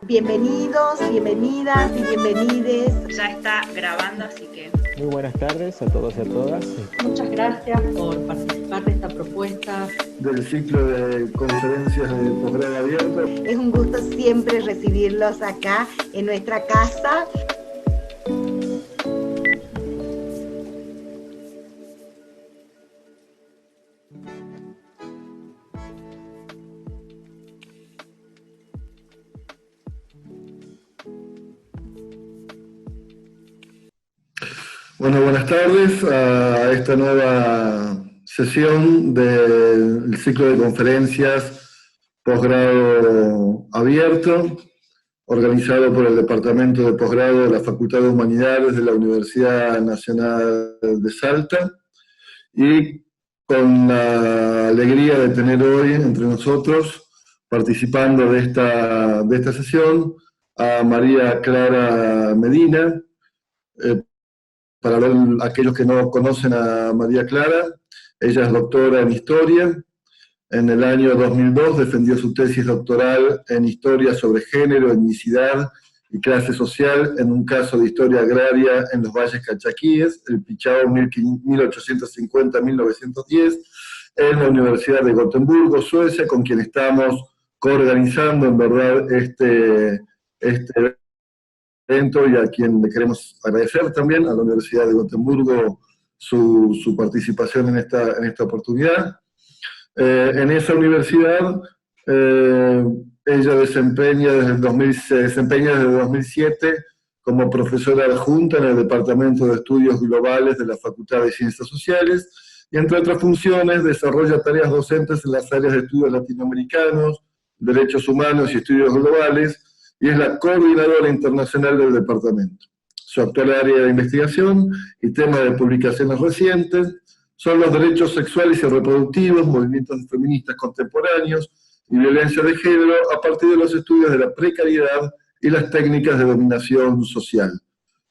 Bienvenidos, bienvenidas y bienvenides. Ya está grabando, así que... Muy buenas tardes a todos y a todas. Muchas gracias por participar de esta propuesta. Del ciclo de conferencias de posgrado abierto. Es un gusto siempre recibirlos acá en nuestra casa. Bueno, buenas tardes a esta nueva sesión del ciclo de conferencias posgrado abierto, organizado por el Departamento de Posgrado de la Facultad de Humanidades de la Universidad Nacional de Salta, y con la alegría de tener hoy entre nosotros, participando de esta sesión, a María Clara Medina. Para aquellos que no conocen a María Clara, ella es doctora en Historia. En el año 2002 defendió su tesis doctoral en Historia sobre género, etnicidad y clase social en un caso de historia agraria en los valles calchaquíes, el Pichao 1850-1910, en la Universidad de Gotemburgo, Suecia, con quien estamos coorganizando en verdad este evento, y a quien le queremos agradecer también a la Universidad de Gotemburgo su participación en esta oportunidad. En esa universidad ella se desempeña desde 2007 como profesora adjunta en el Departamento de Estudios Globales de la Facultad de Ciencias Sociales, y entre otras funciones desarrolla tareas docentes en las áreas de estudios latinoamericanos, derechos humanos y estudios globales, y es la coordinadora internacional del departamento. Su actual área de investigación y tema de publicaciones recientes son los derechos sexuales y reproductivos, movimientos feministas contemporáneos y violencia de género a partir de los estudios de la precariedad y las técnicas de dominación social.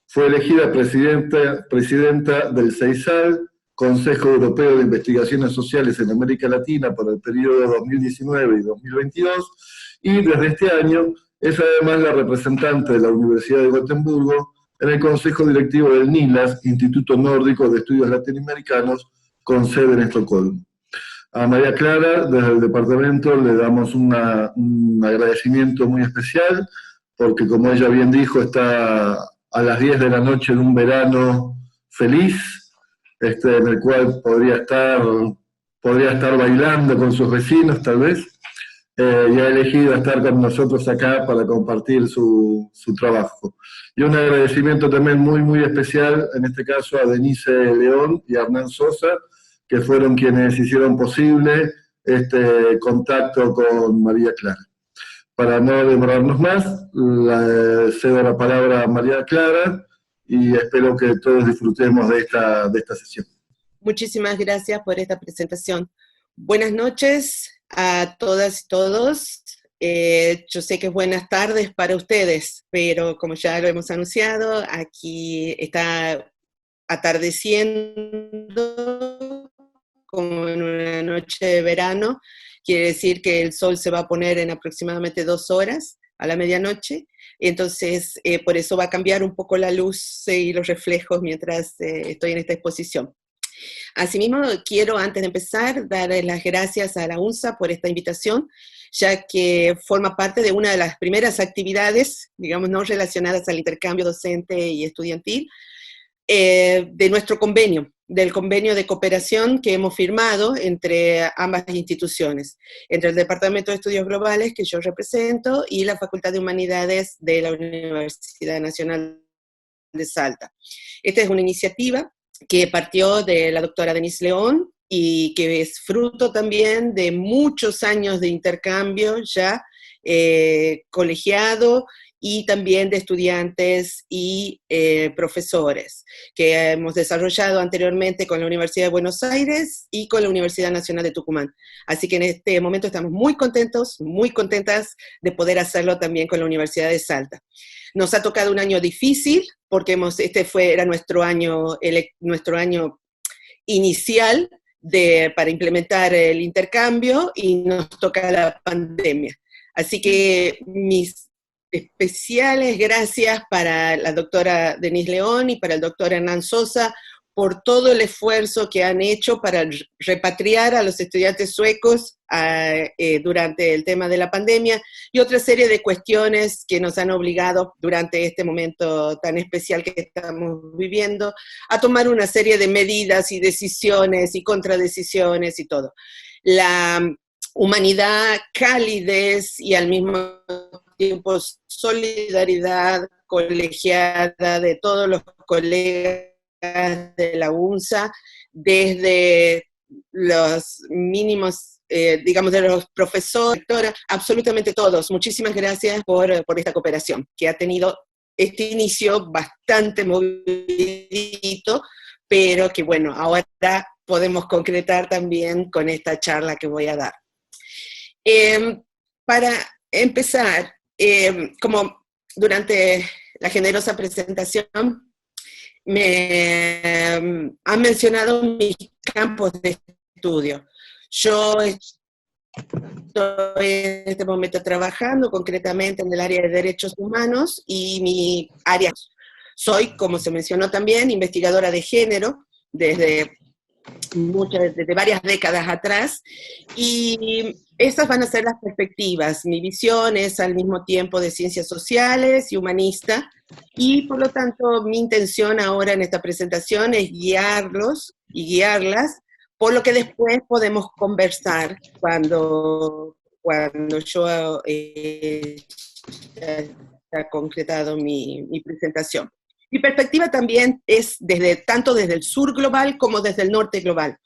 Fue elegida presidenta del CEISAL, Consejo Europeo de Investigaciones Sociales en América Latina, para el periodo 2019 y 2022, y desde este año es además la representante de la Universidad de Gotemburgo en el Consejo Directivo del NILAS, Instituto Nórdico de Estudios Latinoamericanos, con sede en Estocolmo. A María Clara, desde el departamento, le damos un agradecimiento muy especial, porque como ella bien dijo, está a las 10 de la noche en un verano feliz, en el cual podría estar bailando con sus vecinos, tal vez, y ha elegido estar con nosotros acá para compartir su trabajo. Y un agradecimiento también muy, muy especial, en este caso a Denise León y a Hernán Sosa, que fueron quienes hicieron posible este contacto con María Clara. Para no demorarnos más, cedo la palabra a María Clara y espero que todos disfrutemos de esta sesión. Muchísimas gracias por esta presentación. Buenas noches a todas y todos. Yo sé que es buenas tardes para ustedes, pero como ya lo hemos anunciado, aquí está atardeciendo como en una noche de verano. Quiere decir que el sol se va a poner en aproximadamente 2 horas, a la medianoche. Entonces, por eso va a cambiar un poco la luz y los reflejos mientras estoy en esta exposición. Asimismo, quiero, antes de empezar, darle las gracias a la UNSA por esta invitación, ya que forma parte de una de las primeras actividades, digamos, no relacionadas al intercambio docente y estudiantil, de nuestro convenio, del convenio de cooperación que hemos firmado entre ambas instituciones, entre el Departamento de Estudios Globales, que yo represento, y la Facultad de Humanidades de la Universidad Nacional de Salta. Esta es una iniciativa que partió de la doctora Denise León y que es fruto también de muchos años de intercambio ya colegiado, y también de estudiantes y profesores, que hemos desarrollado anteriormente con la Universidad de Buenos Aires y con la Universidad Nacional de Tucumán. Así que en este momento estamos muy contentos, muy contentas de poder hacerlo también con la Universidad de Salta. Nos ha tocado un año difícil, porque era nuestro año inicial para implementar el intercambio, y nos toca la pandemia. Así que mis especiales gracias para la doctora Denise León y para el doctor Hernán Sosa por todo el esfuerzo que han hecho para repatriar a los estudiantes suecos durante el tema de la pandemia y otra serie de cuestiones que nos han obligado durante este momento tan especial que estamos viviendo a tomar una serie de medidas y decisiones y contradecisiones y todo. La humanidad, calidez y al mismo tiempo solidaridad colegiada de todos los colegas de la UNSA, desde los mínimos, digamos, de los profesores, absolutamente todos. Muchísimas gracias por esta cooperación, que ha tenido este inicio bastante movidito, pero que bueno, ahora podemos concretar también con esta charla que voy a dar. Para empezar, como durante la generosa presentación, me han mencionado mis campos de estudio. Yo estoy en este momento trabajando concretamente en el área de derechos humanos y mi área, soy, como se mencionó también, investigadora de género desde varias décadas atrás, y esas van a ser las perspectivas. Mi visión es al mismo tiempo de ciencias sociales y humanista, y por lo tanto mi intención ahora en esta presentación es guiarlos y guiarlas por lo que después podemos conversar cuando yo haya concretado mi presentación. Mi perspectiva también es tanto desde el sur global como desde el norte global.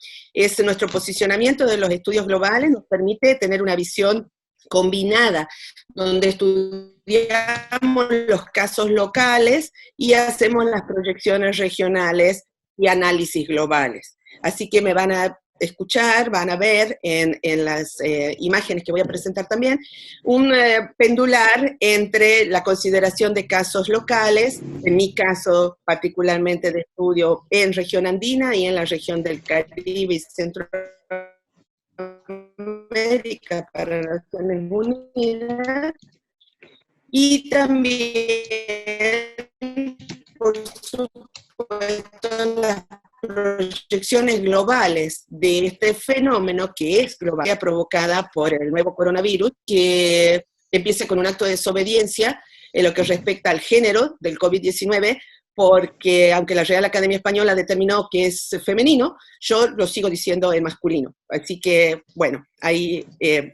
Nuestro posicionamiento de los estudios globales nos permite tener una visión combinada, donde estudiamos los casos locales y hacemos las proyecciones regionales y análisis globales. Así que me van a escuchar, van a ver en las imágenes que voy a presentar también, un pendular entre la consideración de casos locales, en mi caso particularmente de estudio en región andina y en la región del Caribe y Centroamérica para Naciones Unidas, y también, por supuesto, las proyecciones globales de este fenómeno que es global, provocada por el nuevo coronavirus, que empieza con un acto de desobediencia en lo que respecta al género del COVID-19, porque aunque la Real Academia Española determinó que es femenino, yo lo sigo diciendo en masculino. Así que, bueno, ahí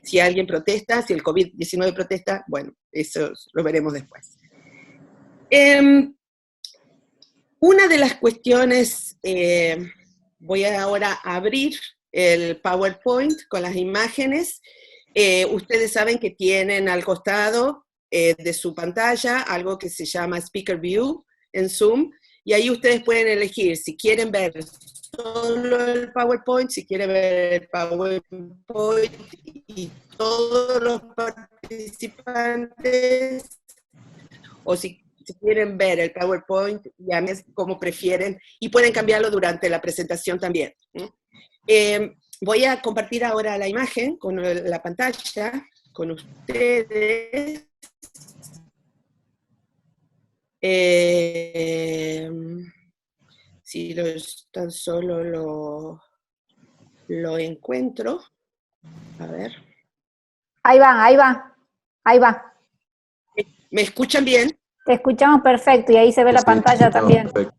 si alguien protesta, si el COVID-19 protesta, bueno, eso lo veremos después. Una de las cuestiones, voy ahora a abrir el PowerPoint con las imágenes. Ustedes saben que tienen al costado de su pantalla algo que se llama Speaker View en Zoom, y ahí ustedes pueden elegir si quieren ver solo el PowerPoint, si quieren ver el PowerPoint y todos los participantes, o si quieren ver el PowerPoint, llamen como prefieren, y pueden cambiarlo durante la presentación también. Voy a compartir ahora la imagen con la pantalla, con ustedes. Si tan solo lo encuentro. A ver. Ahí va. ¿Me escuchan bien? Te escuchamos perfecto y ahí se ve la pantalla también. Perfecto.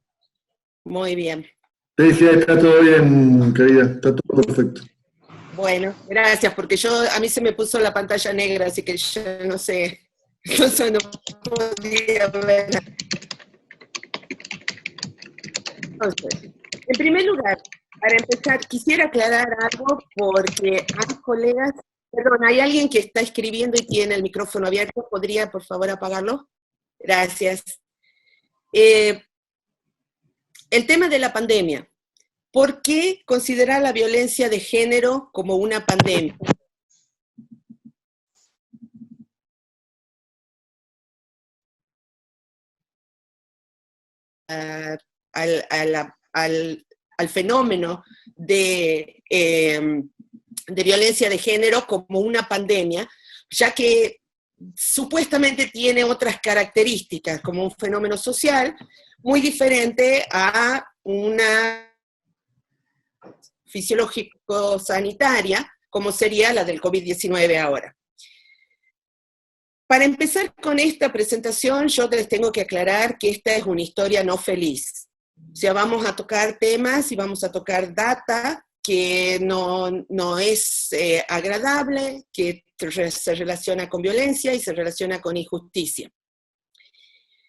Muy bien. Sí, está todo bien, querida, está todo perfecto. Bueno, gracias, porque a mí se me puso la pantalla negra, así que yo no sé, no podía ver. Entonces, en primer lugar, para empezar, quisiera aclarar algo, porque hay colegas, perdón, hay alguien que está escribiendo y tiene el micrófono abierto, ¿podría por favor apagarlo? Gracias. El tema de la pandemia. ¿Por qué considerar la violencia de género como una pandemia? Al fenómeno de violencia de género como una pandemia, ya que supuestamente tiene otras características, como un fenómeno social muy diferente a una fisiológico-sanitaria, como sería la del COVID-19 ahora. Para empezar con esta presentación, yo les tengo que aclarar que esta es una historia no feliz. O sea, vamos a tocar temas y vamos a tocar data que no es agradable, que se relaciona con violencia y se relaciona con injusticia.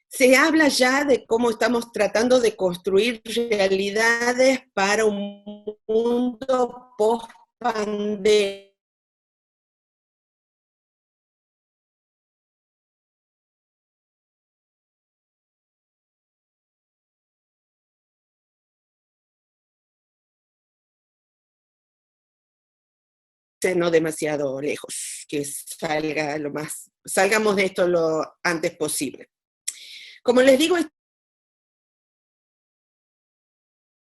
Se habla ya de cómo estamos tratando de construir realidades para un mundo post-pandemia. No demasiado lejos, que salgamos de esto lo antes posible. Como les digo,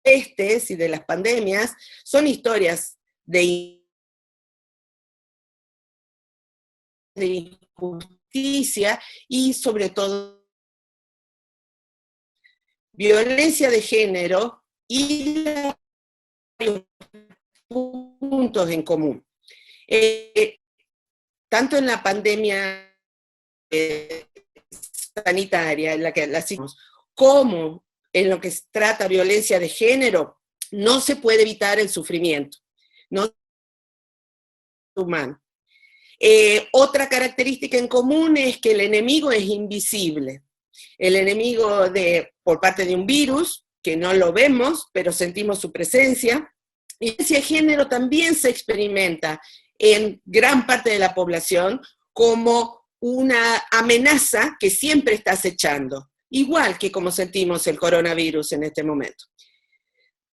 y de las pandemias son historias de injusticia y sobre todo violencia de género y varios puntos en común. Tanto en la pandemia sanitaria, en la que la hicimos, como en lo que se trata violencia de género, no se puede evitar el sufrimiento, no es humano. Otra característica en común es que el enemigo es invisible. El enemigo por parte de un virus, que no lo vemos, pero sentimos su presencia. Y la violencia de género también se experimenta en gran parte de la población como una amenaza que siempre está acechando, igual que como sentimos el coronavirus en este momento.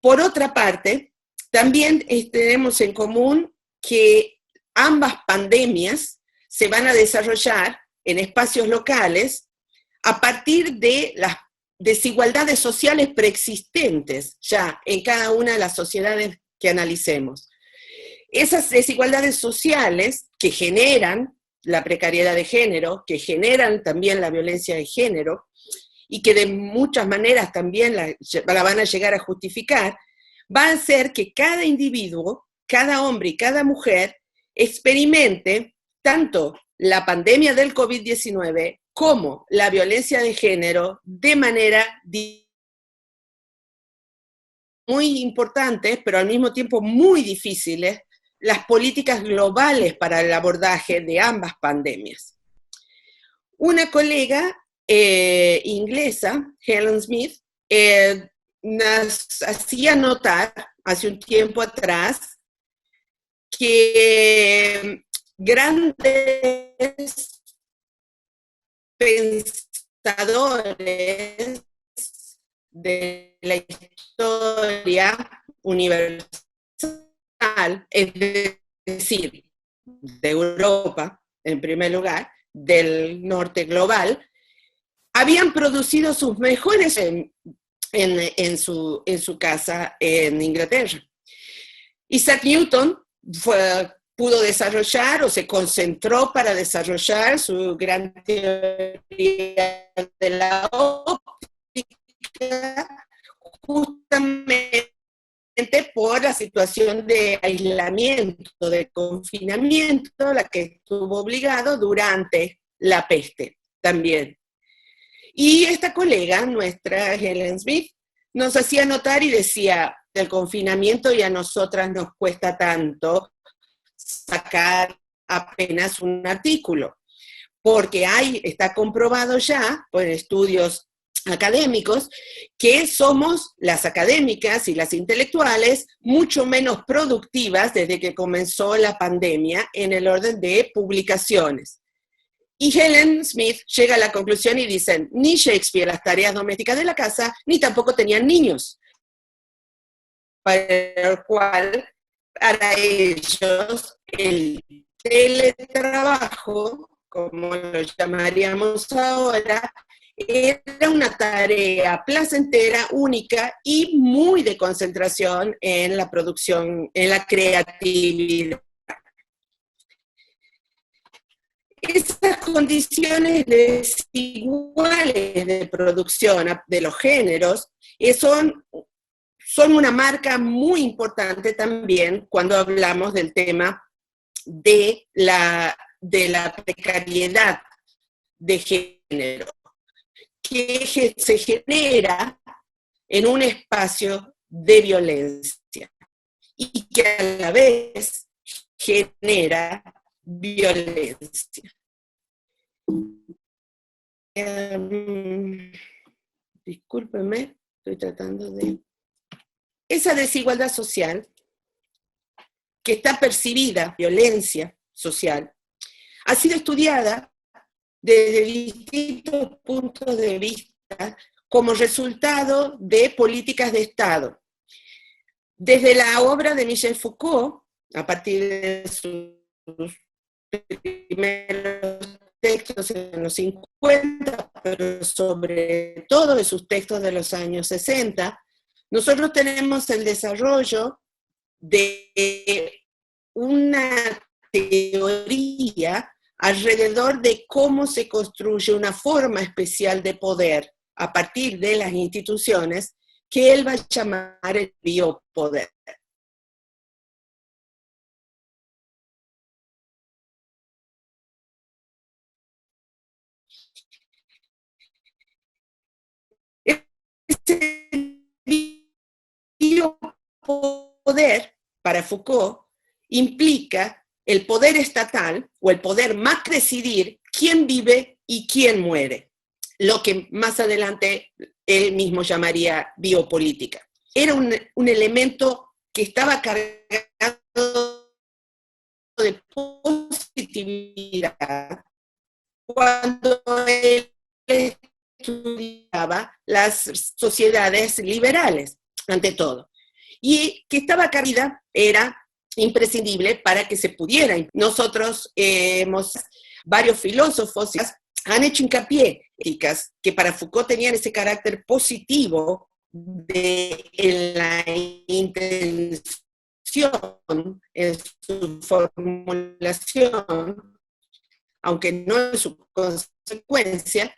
Por otra parte, también tenemos en común que ambas pandemias se van a desarrollar en espacios locales a partir de las desigualdades sociales preexistentes ya en cada una de las sociedades que analicemos. Esas desigualdades sociales que generan la precariedad de género, que generan también la violencia de género, y que de muchas maneras también la van a llegar a justificar, va a hacer que cada individuo, cada hombre y cada mujer experimente tanto la pandemia del COVID-19 como la violencia de género de manera muy importantes, pero al mismo tiempo muy difíciles, las políticas globales para el abordaje de ambas pandemias. Una colega inglesa, Helen Smith, nos hacía notar hace un tiempo atrás que grandes pensadores de la historia universal, es decir, de Europa, en primer lugar, del norte global, habían producido sus mejores en su casa en Inglaterra. Isaac Newton pudo desarrollar o se concentró para desarrollar su gran teoría de la óptica justamente por la situación de aislamiento, de confinamiento, la que estuvo obligado durante la peste también. Y esta colega, nuestra Helen Smith, nos hacía notar y decía, el confinamiento y a nosotras nos cuesta tanto sacar apenas un artículo, porque está comprobado ya por estudios académicos que somos las académicas y las intelectuales mucho menos productivas desde que comenzó la pandemia en el orden de publicaciones. Y Helen Smith llega a la conclusión y dicen, ni Shakespeare las tareas domésticas de la casa, ni tampoco tenían niños. Para ellos el teletrabajo, como lo llamaríamos ahora, era una tarea placentera, única y muy de concentración en la producción, en la creatividad. Esas condiciones desiguales de producción de los géneros son una marca muy importante también cuando hablamos del tema de la precariedad de género, que se genera en un espacio de violencia y que a la vez genera violencia. Discúlpenme, estoy tratando de... Esa desigualdad social que está percibida, violencia social, ha sido estudiada desde distintos puntos de vista como resultado de políticas de Estado. Desde la obra de Michel Foucault, a partir de sus primeros textos en los 50, pero sobre todo de sus textos de los años 60, nosotros tenemos el desarrollo de una teoría alrededor de cómo se construye una forma especial de poder a partir de las instituciones que él va a llamar el biopoder. Este biopoder, para Foucault, implica el poder estatal o el poder más decidir quién vive y quién muere, lo que más adelante él mismo llamaría biopolítica. Era un elemento que estaba cargado de positividad cuando él estudiaba las sociedades liberales, ante todo, y que estaba cargada, era imprescindible para que se pudiera. Nosotros varios filósofos han hecho hincapié que para Foucault tenían ese carácter positivo de la intención en su formulación, aunque no en su consecuencia.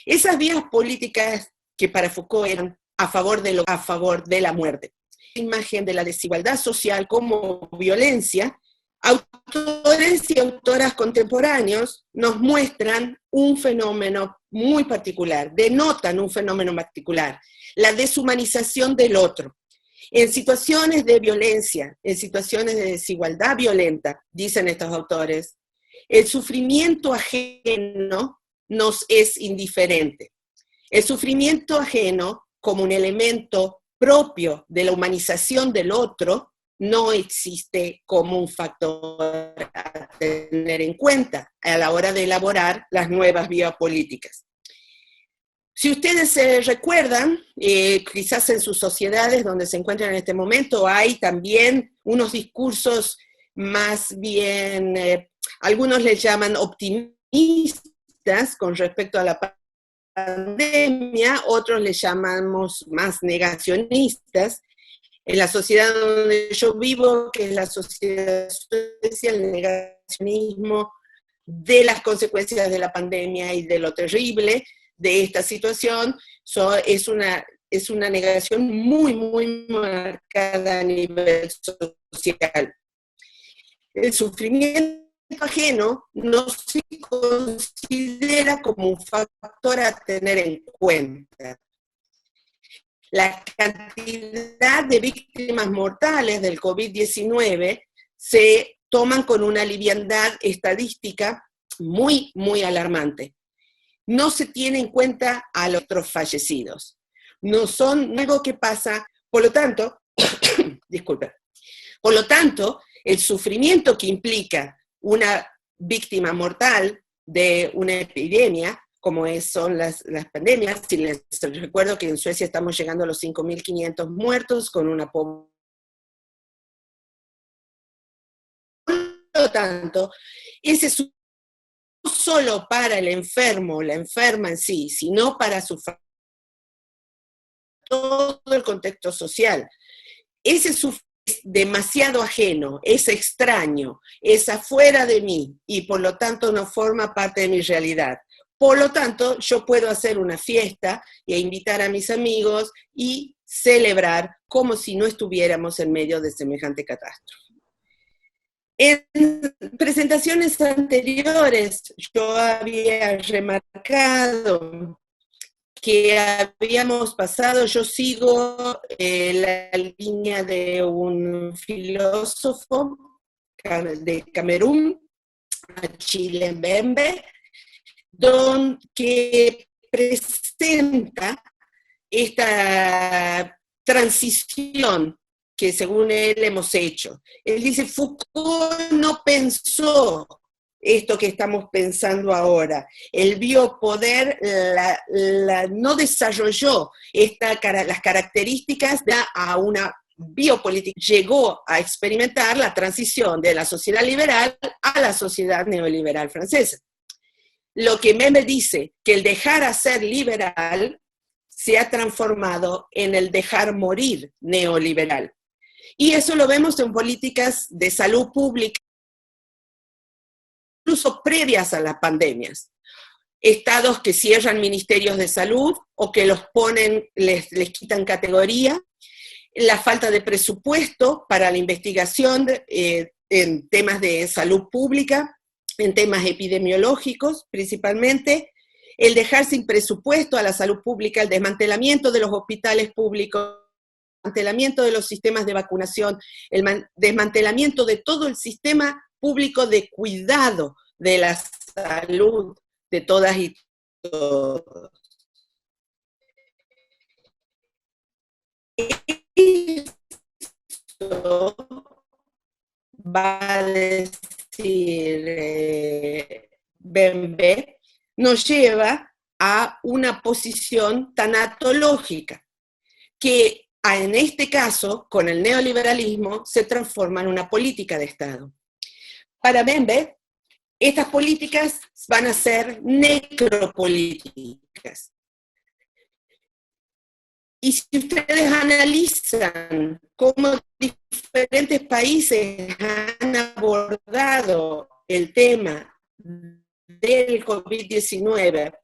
Esas vías políticas que para Foucault eran a favor de la muerte. La imagen de la desigualdad social como violencia, autores y autoras contemporáneos nos muestran un fenómeno muy particular, denotan un fenómeno particular, la deshumanización del otro. En situaciones de violencia, en situaciones de desigualdad violenta, dicen estos autores, el sufrimiento ajeno nos es indiferente. El sufrimiento ajeno, como un elemento propio de la humanización del otro, no existe como un factor a tener en cuenta a la hora de elaborar las nuevas vías políticas. Si ustedes se recuerdan, quizás en sus sociedades donde se encuentran en este momento hay también unos discursos más bien, algunos les llaman optimistas con respecto a la pandemia, otros les llamamos más negacionistas. En la sociedad donde yo vivo, que es la sociedad suecia, el negacionismo de las consecuencias de la pandemia y de lo terrible de esta situación, es una negación muy, muy marcada a nivel social. El sufrimiento ajeno no se considera como un factor a tener en cuenta. La cantidad de víctimas mortales del COVID-19 se toman con una liviandad estadística muy, muy alarmante. No se tiene en cuenta a los otros fallecidos. No son algo que pasa, por lo tanto, disculpe, por lo tanto, el sufrimiento que implica una víctima mortal de una epidemia, como son las pandemias, si les recuerdo que en Suecia estamos llegando a los 5.500 muertos, con una población. Por lo tanto, ese es no solo para el enfermo, la enferma en sí, sino para todo el contexto social. Ese demasiado ajeno, es extraño, es afuera de mí y por lo tanto no forma parte de mi realidad. Por lo tanto, yo puedo hacer una fiesta e invitar a mis amigos y celebrar como si no estuviéramos en medio de semejante catástrofe. En presentaciones anteriores yo había remarcado que habíamos pasado, yo sigo la línea de un filósofo de Camerún, Achille Mbembe, que presenta esta transición que según él hemos hecho. Él dice, Foucault no pensó esto que estamos pensando ahora. El biopoder no desarrolló las características a una biopolítica. Llegó a experimentar la transición de la sociedad liberal a la sociedad neoliberal francesa. Lo que Mbembe dice, que el dejar hacer liberal se ha transformado en el dejar morir neoliberal. Y eso lo vemos en políticas de salud pública, incluso previas a las pandemias. Estados que cierran ministerios de salud o que los ponen, les quitan categoría, la falta de presupuesto para la investigación en temas de salud pública, en temas epidemiológicos principalmente, el dejar sin presupuesto a la salud pública, el desmantelamiento de los hospitales públicos, el desmantelamiento de los sistemas de vacunación, el desmantelamiento de todo el sistema público de cuidado de la salud de todas y todos. Esto va a decir Mbembe, nos lleva a una posición tanatológica, que en este caso, con el neoliberalismo, se transforma en una política de Estado. Para Mbembe, estas políticas van a ser necropolíticas. Y si ustedes analizan cómo diferentes países han abordado el tema del COVID-19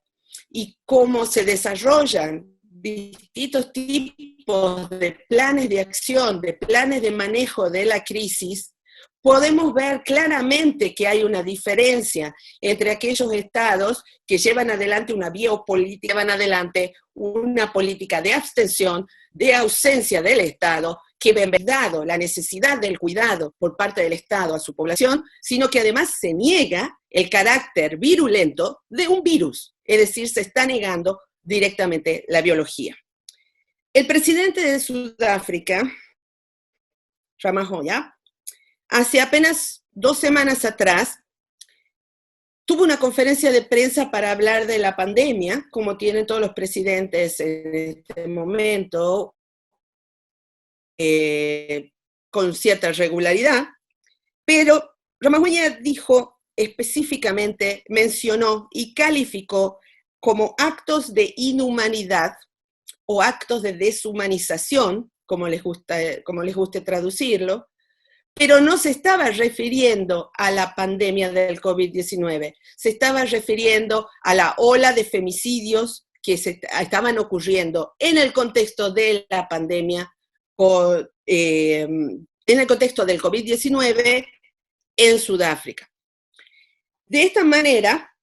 y cómo se desarrollan distintos tipos de planes de acción, de planes de manejo de la crisis, podemos ver claramente que hay una diferencia entre aquellos estados que llevan adelante una biopolítica, llevan adelante una política de abstención, de ausencia del Estado, que ven dado la necesidad del cuidado por parte del Estado a su población, sino que además se niega el carácter virulento de un virus, es decir, se está negando directamente la biología. El presidente de Sudáfrica, Ramaphosa, hace apenas 2 semanas atrás, tuvo una conferencia de prensa para hablar de la pandemia, como tienen todos los presidentes en este momento, con cierta regularidad, pero Ramaphosa dijo específicamente, mencionó y calificó como actos de inhumanidad o actos de deshumanización, como les guste traducirlo, pero no se estaba refiriendo a la pandemia del COVID-19, se estaba refiriendo a la ola de femicidios que estaban ocurriendo en el contexto de la pandemia, en el contexto del COVID-19 en Sudáfrica. De esta manera,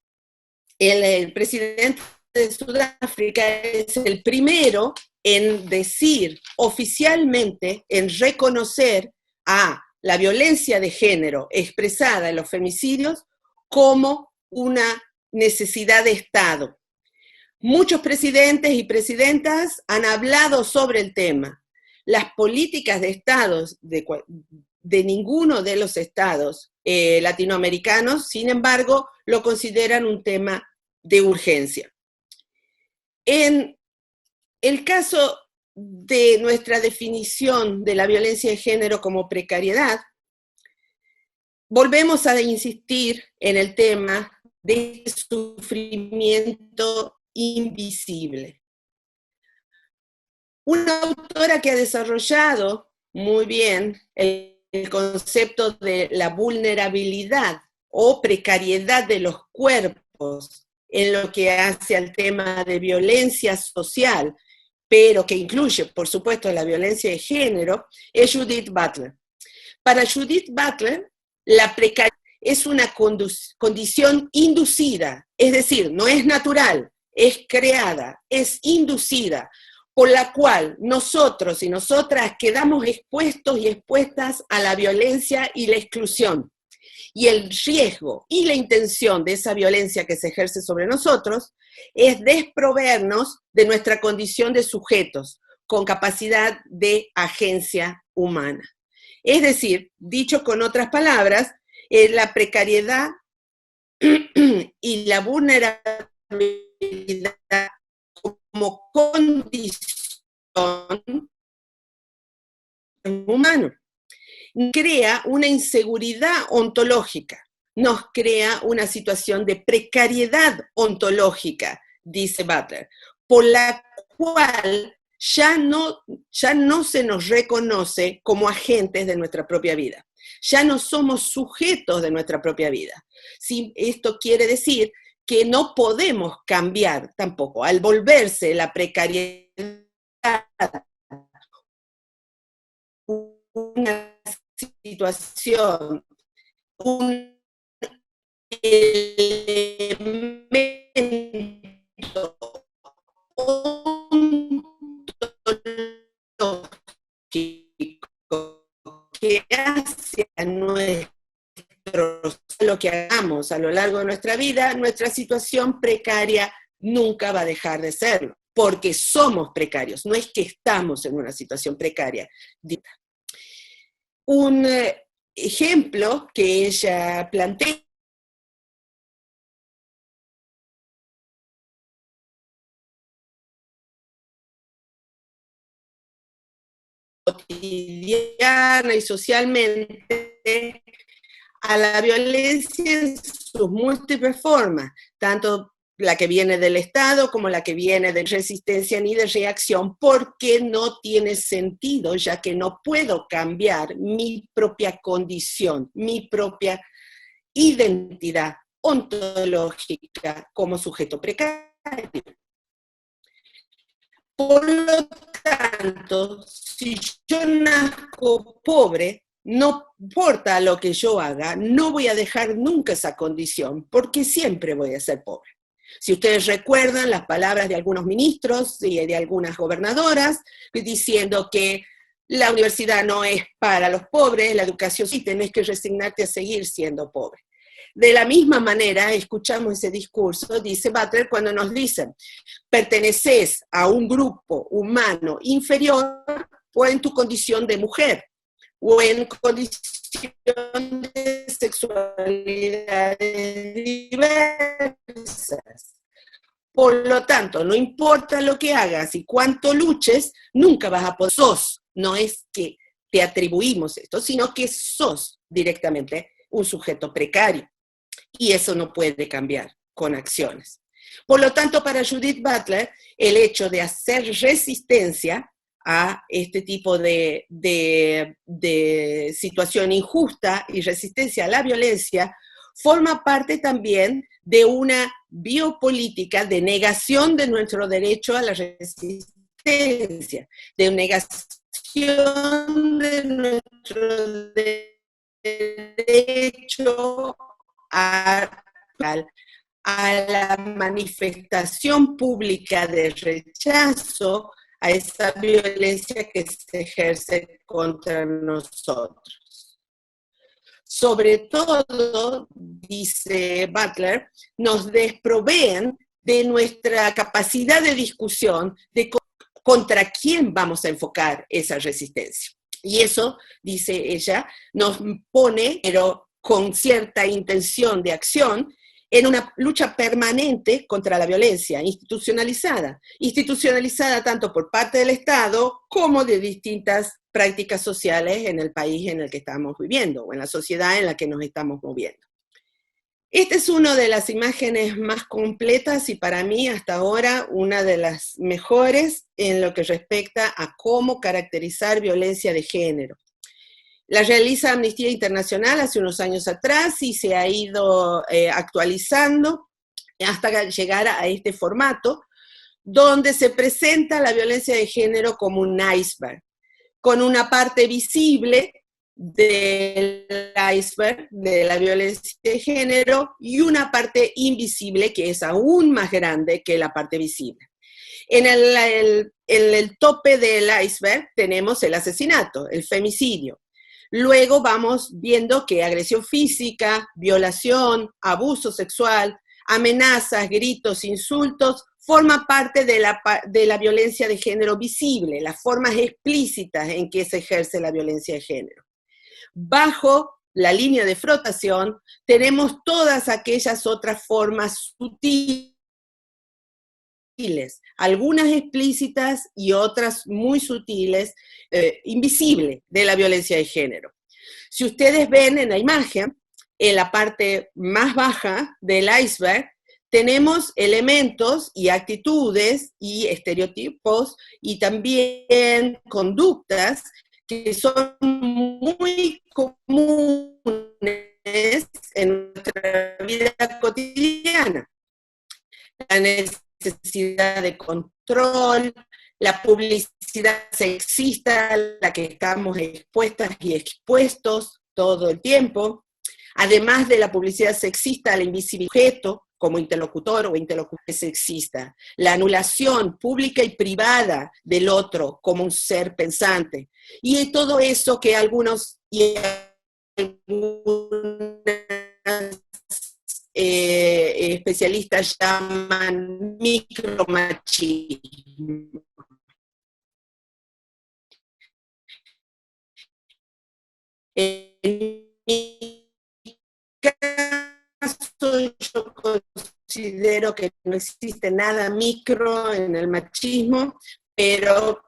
el presidente de Sudáfrica es el primero en decir oficialmente, en reconocer a la violencia de género expresada en los femicidios como una necesidad de Estado. Muchos presidentes y presidentas han hablado sobre el tema. Las políticas de estados, de ninguno de los estados latinoamericanos, sin embargo, lo consideran un tema de urgencia. En el caso de nuestra definición de la violencia de género como precariedad, volvemos a insistir en el tema de sufrimiento invisible. Una autora que ha desarrollado muy bien el concepto de la vulnerabilidad o precariedad de los cuerpos en lo que hace al tema de violencia social, pero que incluye, por supuesto, la violencia de género, es Judith Butler. Para Judith Butler, la precariedad es una condición inducida, es decir, no es natural, es creada, es inducida, por la cual nosotros y nosotras quedamos expuestos y expuestas a la violencia y la exclusión. Y el riesgo y la intención de esa violencia que se ejerce sobre nosotros es desproveernos de nuestra condición de sujetos con capacidad de agencia humana. Es decir, dicho con otras palabras, la precariedad y la vulnerabilidad como condición humana crea una inseguridad ontológica, nos crea una situación de precariedad ontológica, dice Butler, por la cual ya no se nos reconoce como agentes de nuestra propia vida. Ya no somos sujetos de nuestra propia vida. ¿Sí? Esto quiere decir que no podemos cambiar tampoco. Al volverse la precariedad una situación, un elemento ontológico que hace a lo que hagamos a lo largo de nuestra vida, nuestra situación precaria nunca va a dejar de serlo, porque somos precarios, no es que estamos en una situación precaria. Un ejemplo que ella plantea cotidiana y socialmente a la violencia en sus múltiples formas, tanto la que viene del Estado como la que viene de resistencia ni de reacción, porque no tiene sentido, ya que no puedo cambiar mi propia condición, mi propia identidad ontológica como sujeto precario. Por lo tanto, si yo nazco pobre, no importa lo que yo haga, no voy a dejar nunca esa condición, porque siempre voy a ser pobre. Si ustedes recuerdan las palabras de algunos ministros y de algunas gobernadoras diciendo que la universidad no es para los pobres, la educación sí, tenés que resignarte a seguir siendo pobre. De la misma manera, escuchamos ese discurso, dice Butler, cuando nos dicen, perteneces a un grupo humano inferior o en tu condición de mujer, o en condición de sexualidades diversas. Por lo tanto, no importa lo que hagas y cuánto luches, nunca vas a poder. Sos, no es que te atribuimos esto, sino que sos directamente un sujeto precario. Y eso no puede cambiar con acciones. Por lo tanto, para Judith Butler, el hecho de hacer resistencia a este tipo de situación injusta y resistencia a la violencia forma parte también de una biopolítica de negación de nuestro derecho a la resistencia, de negación de nuestro derecho a la manifestación pública de rechazo a esa violencia que se ejerce contra nosotros. Sobre todo, dice Butler, nos desproveen de nuestra capacidad de discusión de contra quién vamos a enfocar esa resistencia. Y eso, dice ella, nos pone, pero con cierta intención de acción, en una lucha permanente contra la violencia, institucionalizada tanto por parte del Estado como de distintas prácticas sociales en el país en el que estamos viviendo, o en la sociedad en la que nos estamos moviendo. Esta es una de las imágenes más completas y para mí hasta ahora una de las mejores en lo que respecta a cómo caracterizar violencia de género. La realiza Amnistía Internacional hace unos años atrás y se ha ido actualizando hasta llegar a este formato, donde se presenta la violencia de género como un iceberg, con una parte visible del iceberg de la violencia de género y una parte invisible que es aún más grande que la parte visible. En el tope del iceberg tenemos el asesinato, el femicidio. Luego vamos viendo que agresión física, violación, abuso sexual, amenazas, gritos, insultos, forma parte de la violencia de género visible, las formas explícitas en que se ejerce la violencia de género. Bajo la línea de flotación tenemos todas aquellas otras formas sutiles, algunas explícitas y otras muy sutiles, invisibles de la violencia de género. Si ustedes ven en la imagen, en la parte más baja del iceberg, tenemos elementos y actitudes y estereotipos y también conductas que son muy comunes en nuestra vida cotidiana. La necesidad de control, la publicidad sexista a la que estamos expuestas y expuestos todo el tiempo, además de la publicidad sexista al invisible sujeto como interlocutor o interlocutor sexista, la anulación pública y privada del otro como un ser pensante, y todo eso que algunos especialistas llaman micromachismo. En mi caso, yo considero que no existe nada micro en el machismo, pero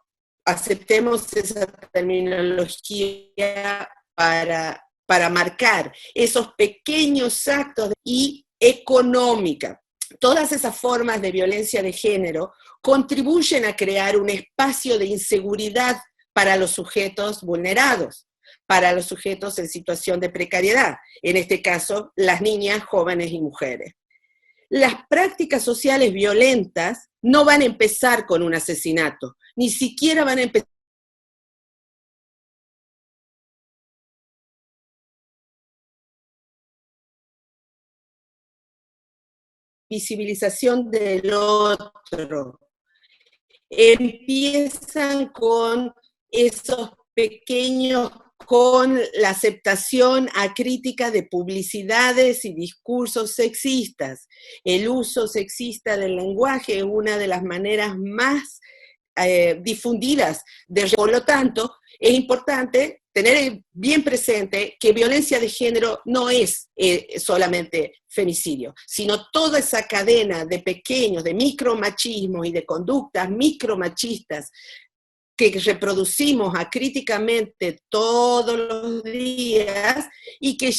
aceptemos esa terminología para marcar esos pequeños actos y económica. Todas esas formas de violencia de género contribuyen a crear un espacio de inseguridad para los sujetos vulnerados, para los sujetos en situación de precariedad, en este caso, las niñas, jóvenes y mujeres. Las prácticas sociales violentas no van a empezar con un asesinato, ni siquiera van a empezar visibilización del otro. Empiezan con esos pequeños, con la aceptación acrítica de publicidades y discursos sexistas. El uso sexista del lenguaje es una de las maneras más difundidas. Por lo tanto, es importante tener bien presente que violencia de género no es solamente femicidio, sino toda esa cadena de pequeños, de micromachismos y de conductas micromachistas que reproducimos acríticamente todos los días y que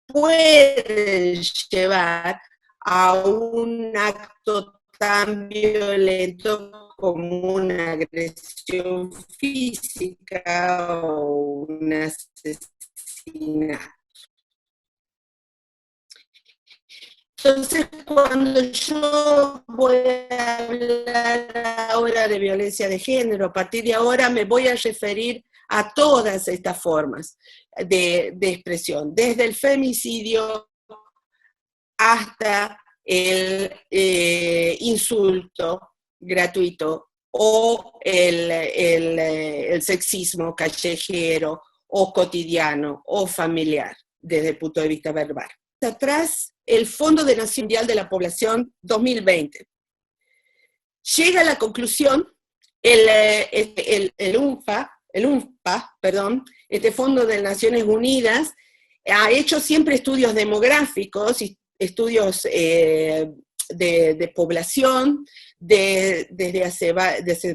pueden llevar a un acto tan violento como una agresión física o un asesinato. Entonces, cuando yo voy a hablar ahora de violencia de género, a partir de ahora me voy a referir a todas estas formas de expresión, desde el femicidio hasta el insulto gratuito o el sexismo callejero o cotidiano o familiar desde el punto de vista verbal. Atrás, el Fondo de Nación Mundial de la Población 2020 llega a la conclusión, el UNFPA, este Fondo de Naciones Unidas, ha hecho siempre estudios demográficos y estudios de población desde hace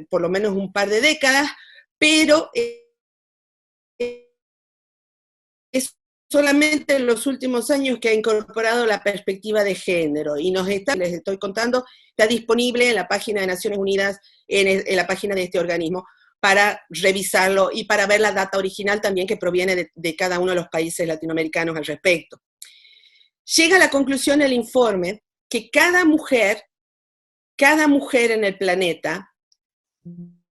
por lo menos un par de décadas, pero es solamente en los últimos años que ha incorporado la perspectiva de género, y les estoy contando, está disponible en la página de Naciones Unidas, en la página de este organismo, para revisarlo y para ver la data original también que proviene de cada uno de los países latinoamericanos al respecto. Llega a la conclusión el informe que cada mujer en el planeta,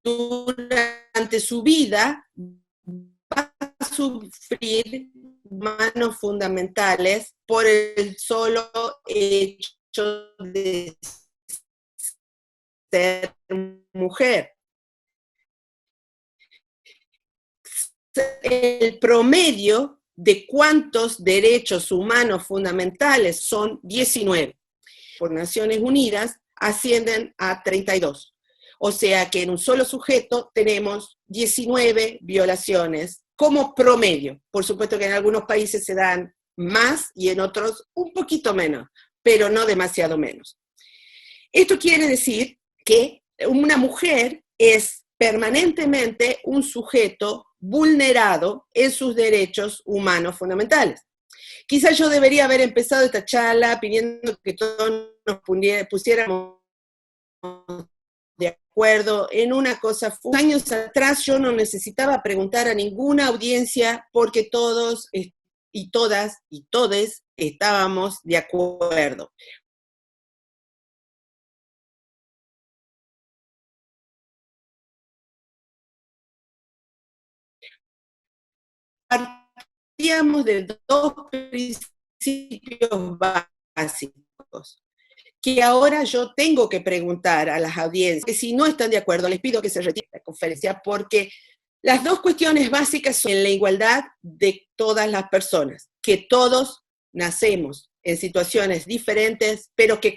durante su vida, va a sufrir humanos fundamentales por el solo hecho de ser mujer. El promedio de cuántos derechos humanos fundamentales son 19. Por Naciones Unidas ascienden a 32. O sea que en un solo sujeto tenemos 19 violaciones como promedio. Por supuesto que en algunos países se dan más y en otros un poquito menos, pero no demasiado menos. Esto quiere decir que una mujer es permanentemente un sujeto vulnerado en sus derechos humanos fundamentales. Quizás yo debería haber empezado esta charla pidiendo que todos nos pusiéramos de acuerdo en una cosa. Años atrás yo no necesitaba preguntar a ninguna audiencia porque todos y todas y todes estábamos de acuerdo. Partíamos de dos principios básicos, que ahora yo tengo que preguntar a las audiencias, que si no están de acuerdo, les pido que se retiren de la conferencia, porque las dos cuestiones básicas son la igualdad de todas las personas, que todos nacemos en situaciones diferentes, pero que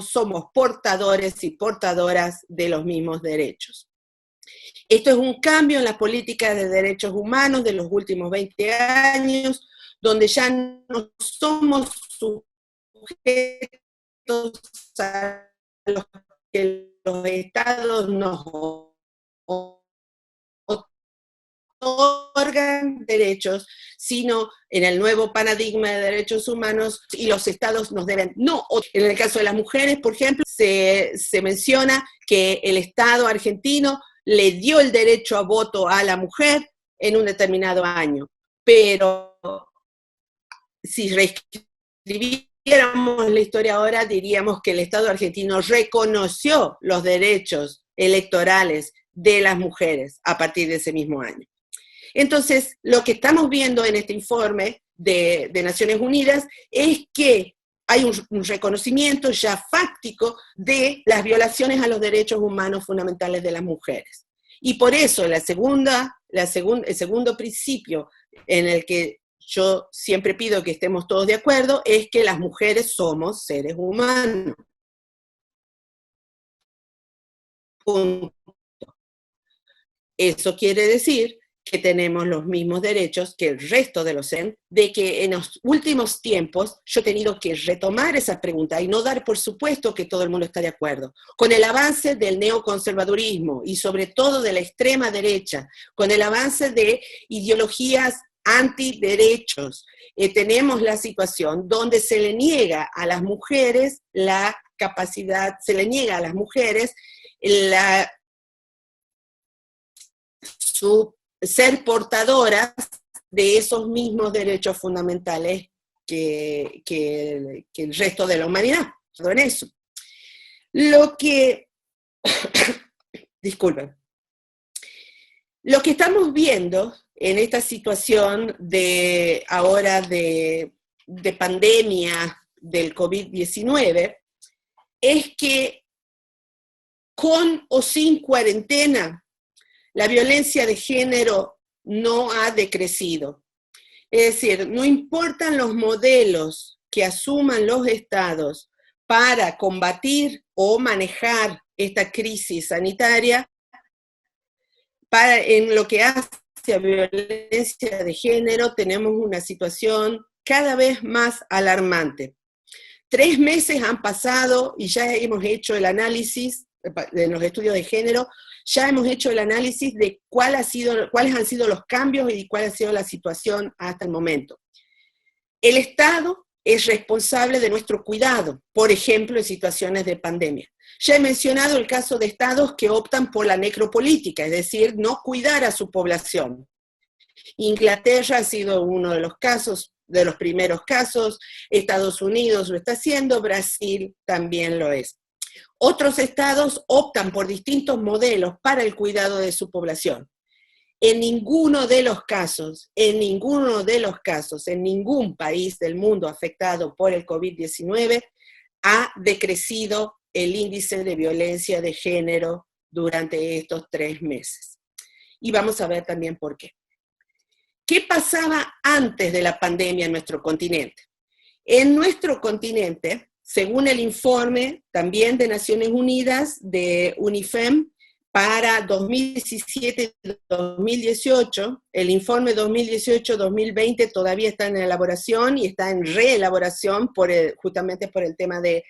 somos portadores y portadoras de los mismos derechos. Esto es un cambio en las políticas de derechos humanos de los últimos 20 años, donde ya no somos sujetos a los que los estados nos otorgan derechos, sino en el nuevo paradigma de derechos humanos, y los estados nos deben, no. En el caso de las mujeres, por ejemplo, se menciona que el Estado argentino le dio el derecho a voto a la mujer en un determinado año, pero si reescribiéramos la historia ahora, diríamos que el Estado argentino reconoció los derechos electorales de las mujeres a partir de ese mismo año. Entonces, lo que estamos viendo en este informe de Naciones Unidas es que hay un reconocimiento ya fáctico de las violaciones a los derechos humanos fundamentales de las mujeres. Y por eso el segundo principio en el que yo siempre pido que estemos todos de acuerdo es que las mujeres somos seres humanos. Punto. Eso quiere decir que tenemos los mismos derechos que el resto de los seres, de que en los últimos tiempos yo he tenido que retomar esa pregunta y no dar por supuesto que todo el mundo está de acuerdo. Con el avance del neoconservadurismo y sobre todo de la extrema derecha, con el avance de ideologías antiderechos, tenemos la situación donde se le niega a las mujeres la capacidad, se le niega a las mujeres su ser portadoras de esos mismos derechos fundamentales que el resto de la humanidad. En eso. Disculpen. Lo que estamos viendo en esta situación de ahora de pandemia del COVID-19 es que con o sin cuarentena, la violencia de género no ha decrecido. Es decir, no importan los modelos que asuman los estados para combatir o manejar esta crisis sanitaria, en lo que hace a violencia de género tenemos una situación cada vez más alarmante. 3 meses han pasado y ya hemos hecho el análisis de los estudios de género, ya hemos hecho el análisis de cuáles han sido los cambios y cuál ha sido la situación hasta el momento. El Estado es responsable de nuestro cuidado, por ejemplo, en situaciones de pandemia. Ya he mencionado el caso de estados que optan por la necropolítica, es decir, no cuidar a su población. Inglaterra ha sido uno de los casos, de los primeros casos, Estados Unidos lo está haciendo, Brasil también lo es. Otros estados optan por distintos modelos para el cuidado de su población. En ninguno de los casos, en ningún país del mundo afectado por el COVID-19 ha decrecido el índice de violencia de género durante estos 3 meses. Y vamos a ver también por qué. ¿Qué pasaba antes de la pandemia en nuestro continente? En nuestro continente, según el informe también de Naciones Unidas, de UNIFEM, para 2017-2018, el informe 2018-2020 todavía está en elaboración y está en reelaboración justamente por el tema de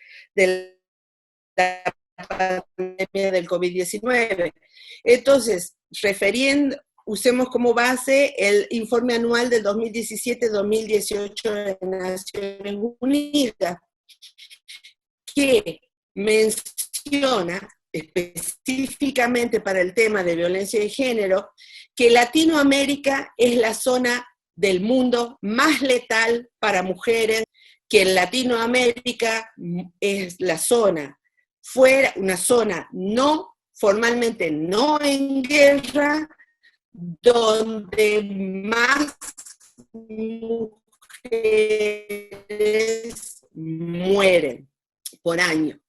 la pandemia del COVID-19. Entonces, usemos como base el informe anual del 2017-2018 de Naciones Unidas, que menciona específicamente para el tema de violencia de género, que Latinoamérica es la zona del mundo más letal para mujeres, que en Latinoamérica es la zona, una zona formalmente no en guerra, donde más mujeres mueren por año.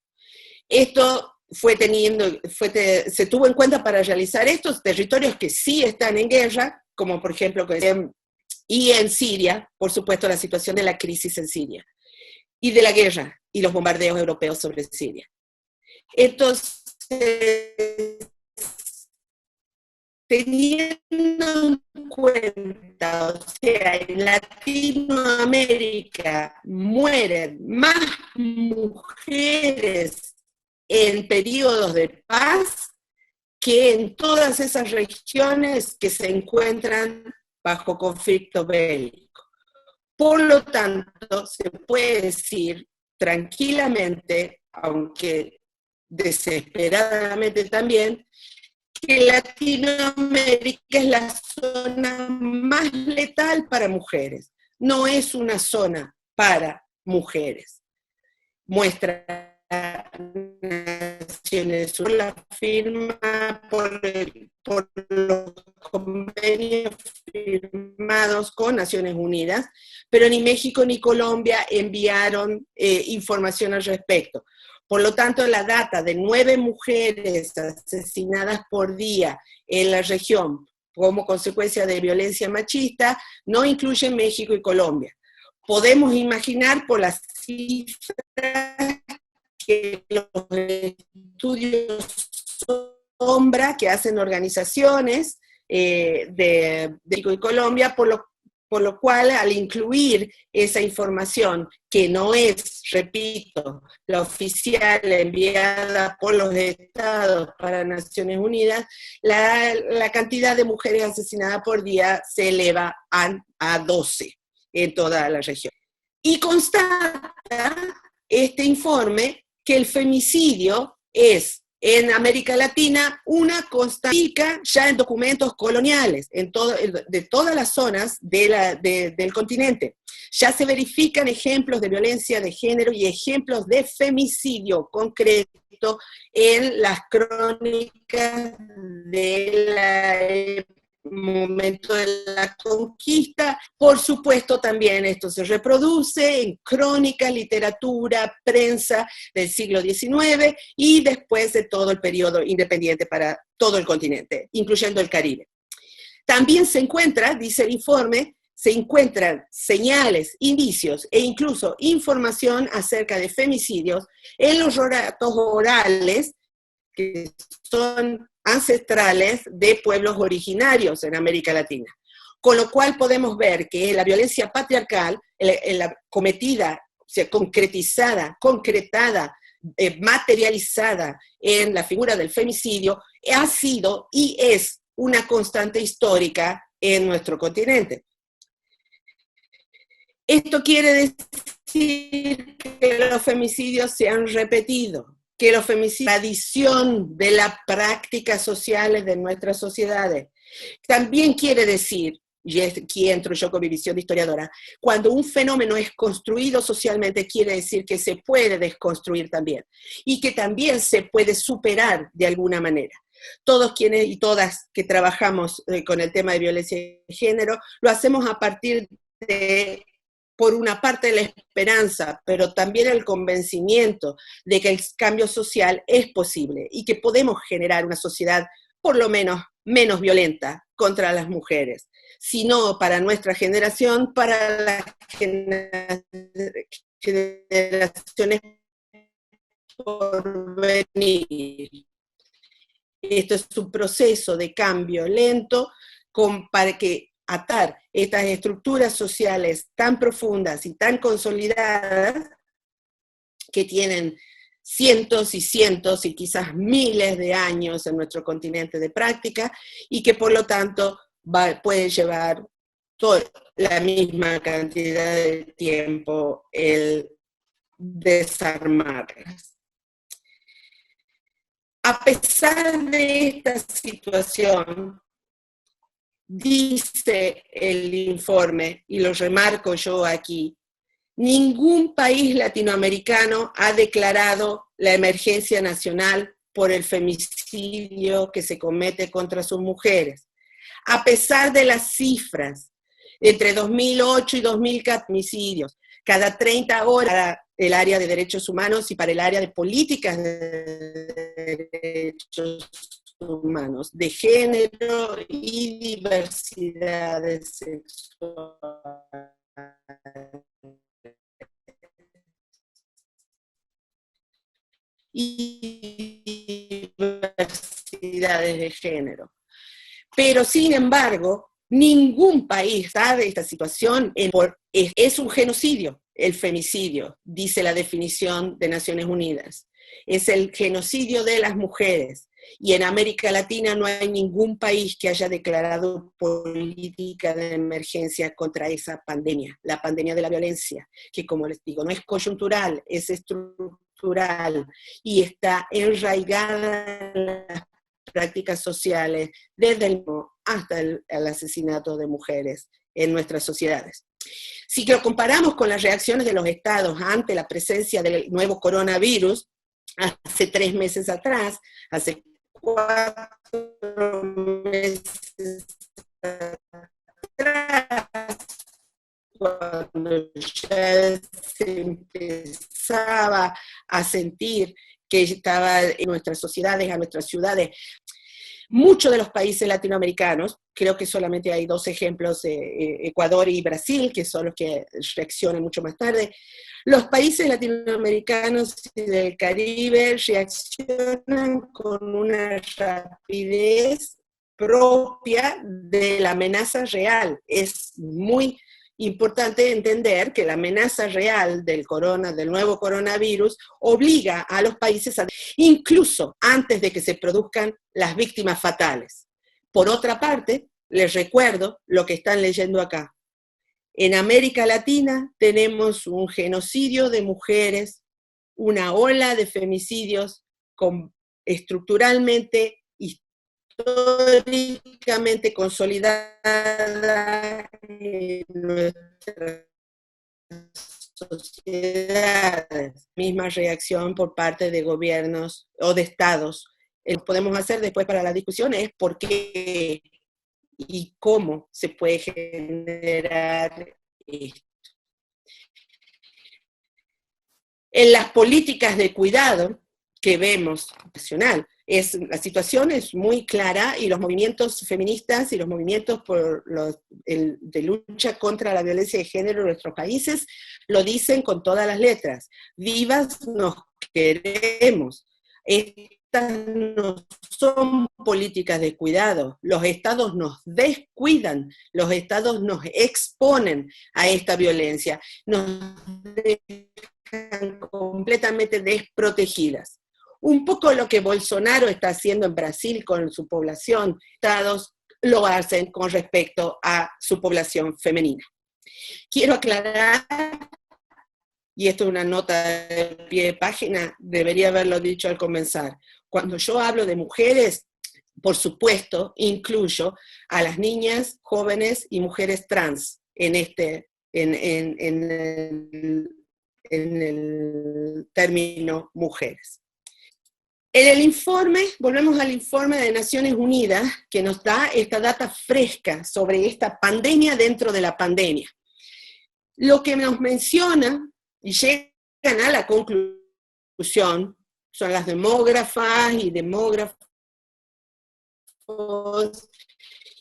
Esto se tuvo en cuenta para realizar estos territorios que sí están en guerra, como por ejemplo, y en Siria, por supuesto, la situación de la crisis en Siria, y de la guerra y los bombardeos europeos sobre Siria. Entonces, teniendo en cuenta, o sea, en Latinoamérica mueren más mujeres en periodos de paz que en todas esas regiones que se encuentran bajo conflicto bélico. Por lo tanto, se puede decir tranquilamente, aunque desesperadamente también, que Latinoamérica es la zona más letal para mujeres. No es una zona para mujeres. Muestra Naciones Unidas, la firma por los convenios firmados con Naciones Unidas, pero ni México ni Colombia enviaron información al respecto. Por lo tanto, la data de 9 mujeres asesinadas por día en la región como consecuencia de violencia machista no incluye México y Colombia. Podemos imaginar por las cifras que los estudios sombra que hacen organizaciones de México y Colombia, por lo cual al incluir esa información, que no es, repito, la oficial enviada por los estados para Naciones Unidas, la cantidad de mujeres asesinadas por día se eleva a 12 en toda la región. Y constata este informe que el femicidio es en América Latina una constante ya en documentos coloniales, de todas las zonas del continente. Ya se verifican ejemplos de violencia de género y ejemplos de femicidio concreto en las crónicas del momento de la conquista. Por supuesto, también esto se reproduce en crónica, literatura, prensa del siglo XIX y después de todo el periodo independiente para todo el continente, incluyendo el Caribe. También se encuentra, dice el informe, se encuentran señales, indicios e incluso información acerca de femicidios en los relatos orales que son ancestrales de pueblos originarios en América Latina. Con lo cual podemos ver que la violencia patriarcal, la cometida, o sea, concretada, materializada en la figura del femicidio, ha sido y es una constante histórica en nuestro continente. Esto quiere decir que los femicidios se han repetido, que los femicidios, tradición de las prácticas sociales de nuestras sociedades. También quiere decir, y aquí entro yo con mi visión de historiadora, cuando un fenómeno es construido socialmente, quiere decir que se puede desconstruir también, y que también se puede superar de alguna manera. Todos quienes y todas que trabajamos con el tema de violencia de género, lo hacemos a partir de, por una parte, de la esperanza, pero también el convencimiento de que el cambio social es posible y que podemos generar una sociedad por lo menos menos violenta contra las mujeres, sino para nuestra generación, para las generaciones por venir. Esto es un proceso de cambio lento para que atar estas estructuras sociales tan profundas y tan consolidadas, que tienen cientos y cientos y quizás miles de años en nuestro continente de práctica, y que por lo tanto puede llevar la misma cantidad de tiempo el desarmarlas. A pesar de esta situación, dice el informe, y lo remarco yo aquí, ningún país latinoamericano ha declarado la emergencia nacional por el femicidio que se comete contra sus mujeres. A pesar de las cifras, entre 2008 y 2014 femicidios, cada 30 horas para el área de derechos humanos y para el área de políticas de derechos humanos, de género y diversidades sexuales. Y diversidades de género. Pero sin embargo, ningún país sabe esta situación, es un genocidio, el femicidio, dice la definición de Naciones Unidas. Es el genocidio de las mujeres. Y en América Latina no hay ningún país que haya declarado política de emergencia contra esa pandemia, la pandemia de la violencia, que como les digo, no es coyuntural, es estructural y está enraigada en las prácticas sociales, desde el hasta el asesinato de mujeres en nuestras sociedades. Si lo comparamos con las reacciones de los estados ante la presencia del nuevo coronavirus, hace 3 meses atrás, hace 4 meses atrás, cuando ya se empezaba a sentir que estaba en nuestras sociedades, a nuestras ciudades, muchos de los países latinoamericanos, creo que solamente hay 2 ejemplos, Ecuador y Brasil, que son los que reaccionan mucho más tarde. Los países latinoamericanos y del Caribe reaccionan con una rapidez propia de la amenaza real. Es muy importante entender que la amenaza real del nuevo coronavirus obliga a los países incluso antes de que se produzcan las víctimas fatales. Por otra parte, les recuerdo lo que están leyendo acá. En América Latina tenemos un genocidio de mujeres, una ola de femicidios estructuralmente, históricamente consolidada en nuestras sociedades. Misma reacción por parte de gobiernos o de estados. Lo que podemos hacer después para la discusión es por qué y cómo se puede generar esto. En las políticas de cuidado que vemos nacional, la situación es muy clara y los movimientos feministas y los movimientos de lucha contra la violencia de género en nuestros países lo dicen con todas las letras. Vivas nos queremos. Estas no son políticas de cuidado. Los estados nos descuidan, los estados nos exponen a esta violencia, nos dejan completamente desprotegidas. Un poco lo que Bolsonaro está haciendo en Brasil con su población, estados lo hacen con respecto a su población femenina. Quiero aclarar, y esto es una nota de pie de página, debería haberlo dicho al comenzar. Cuando yo hablo de mujeres, por supuesto, incluyo a las niñas, jóvenes y mujeres trans en el término mujeres. En el informe, volvemos al informe de Naciones Unidas, que nos da esta data fresca sobre esta pandemia dentro de la pandemia. Lo que nos menciona y llegan a la conclusión son las demógrafas y demógrafos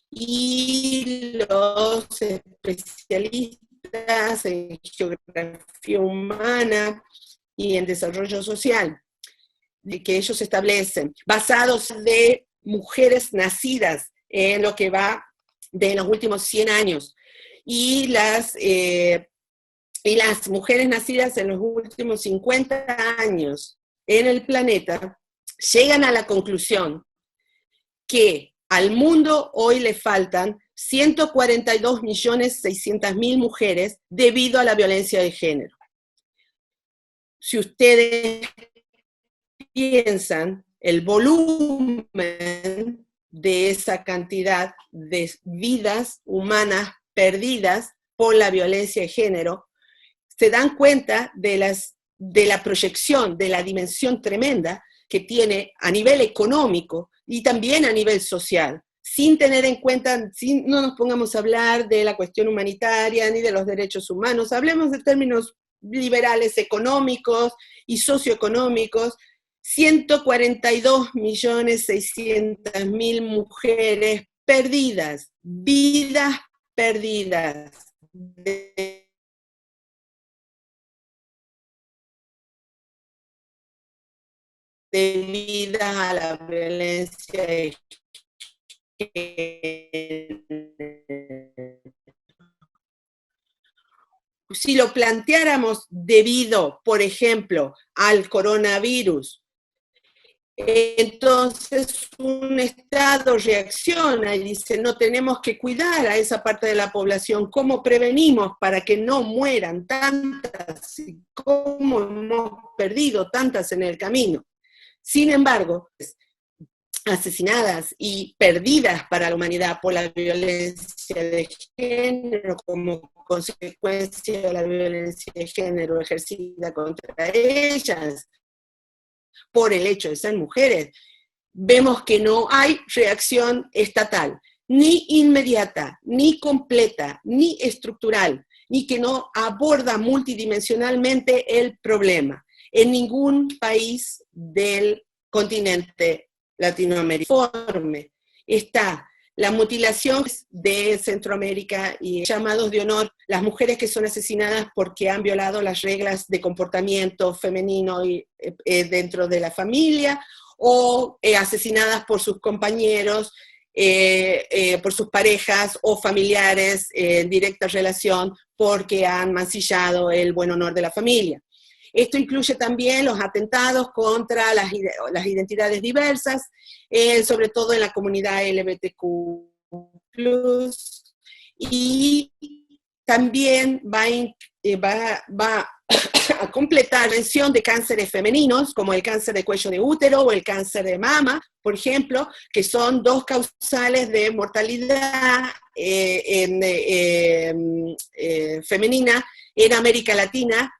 y los especialistas en geografía humana y en desarrollo social, de que ellos establecen, basados de mujeres nacidas en lo que va de los últimos 100 años, y las mujeres nacidas en los últimos 50 años en el planeta, llegan a la conclusión que al mundo hoy le faltan 142.600.000 mujeres debido a la violencia de género. Si ustedes piensan el volumen de esa cantidad de vidas humanas perdidas por la violencia de género, se dan cuenta de la proyección, de la dimensión tremenda que tiene a nivel económico y también a nivel social, sin tener en cuenta, no nos pongamos a hablar de la cuestión humanitaria ni de los derechos humanos, hablemos de términos liberales económicos y socioeconómicos. 142.600.000 mujeres perdidas, vidas perdidas debidas a la violencia de género. Si lo planteáramos debido, por ejemplo, al coronavirus, entonces un Estado reacciona y dice, no, tenemos que cuidar a esa parte de la población, ¿cómo prevenimos para que no mueran tantas? ¿Y cómo hemos perdido tantas en el camino? Sin embargo, asesinadas y perdidas para la humanidad por la violencia de género como consecuencia de la violencia de género ejercida contra ellas, por el hecho de ser mujeres, vemos que no hay reacción estatal, ni inmediata, ni completa, ni estructural, ni que no aborda multidimensionalmente el problema en ningún país del continente latinoamericano. Está la mutilación de Centroamérica y llamados de honor, las mujeres que son asesinadas porque han violado las reglas de comportamiento femenino dentro de la familia, o asesinadas por sus compañeros, por sus parejas o familiares en directa relación porque han mancillado el buen honor de la familia. Esto incluye también los atentados contra las identidades diversas, sobre todo en la comunidad LGBTQ+, y también va a completar la mención de cánceres femeninos, como el cáncer de cuello de útero o el cáncer de mama, por ejemplo, que son dos causales de mortalidad femenina en América Latina.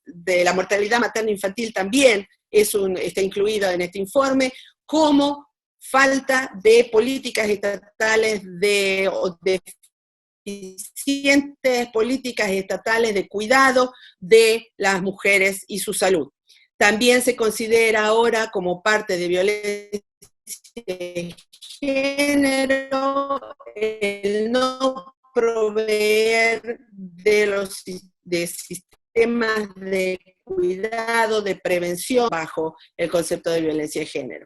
De la mortalidad materno-infantil también está incluido en este informe, como falta de políticas estatales o deficientes políticas estatales de cuidado de las mujeres y su salud. También se considera ahora como parte de violencia de género el no proveer de sistemas de cuidado, de prevención bajo el concepto de violencia de género.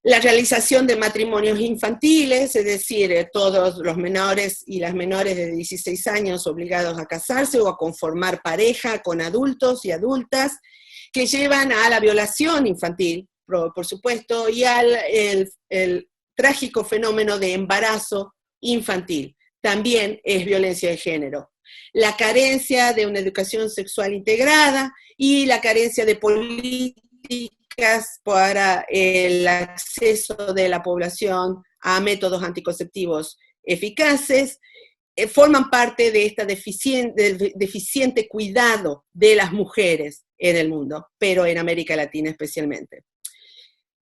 La realización de matrimonios infantiles, es decir, todos los menores y las menores de 16 años obligados a casarse o a conformar pareja con adultos y adultas, que llevan a la violación infantil, por supuesto, y al el trágico fenómeno de embarazo infantil. también es violencia de género. La carencia de una educación sexual integrada y la carencia de políticas para el acceso de la población a métodos anticonceptivos eficaces, forman parte de este deficiente cuidado de las mujeres en el mundo, pero en América Latina especialmente.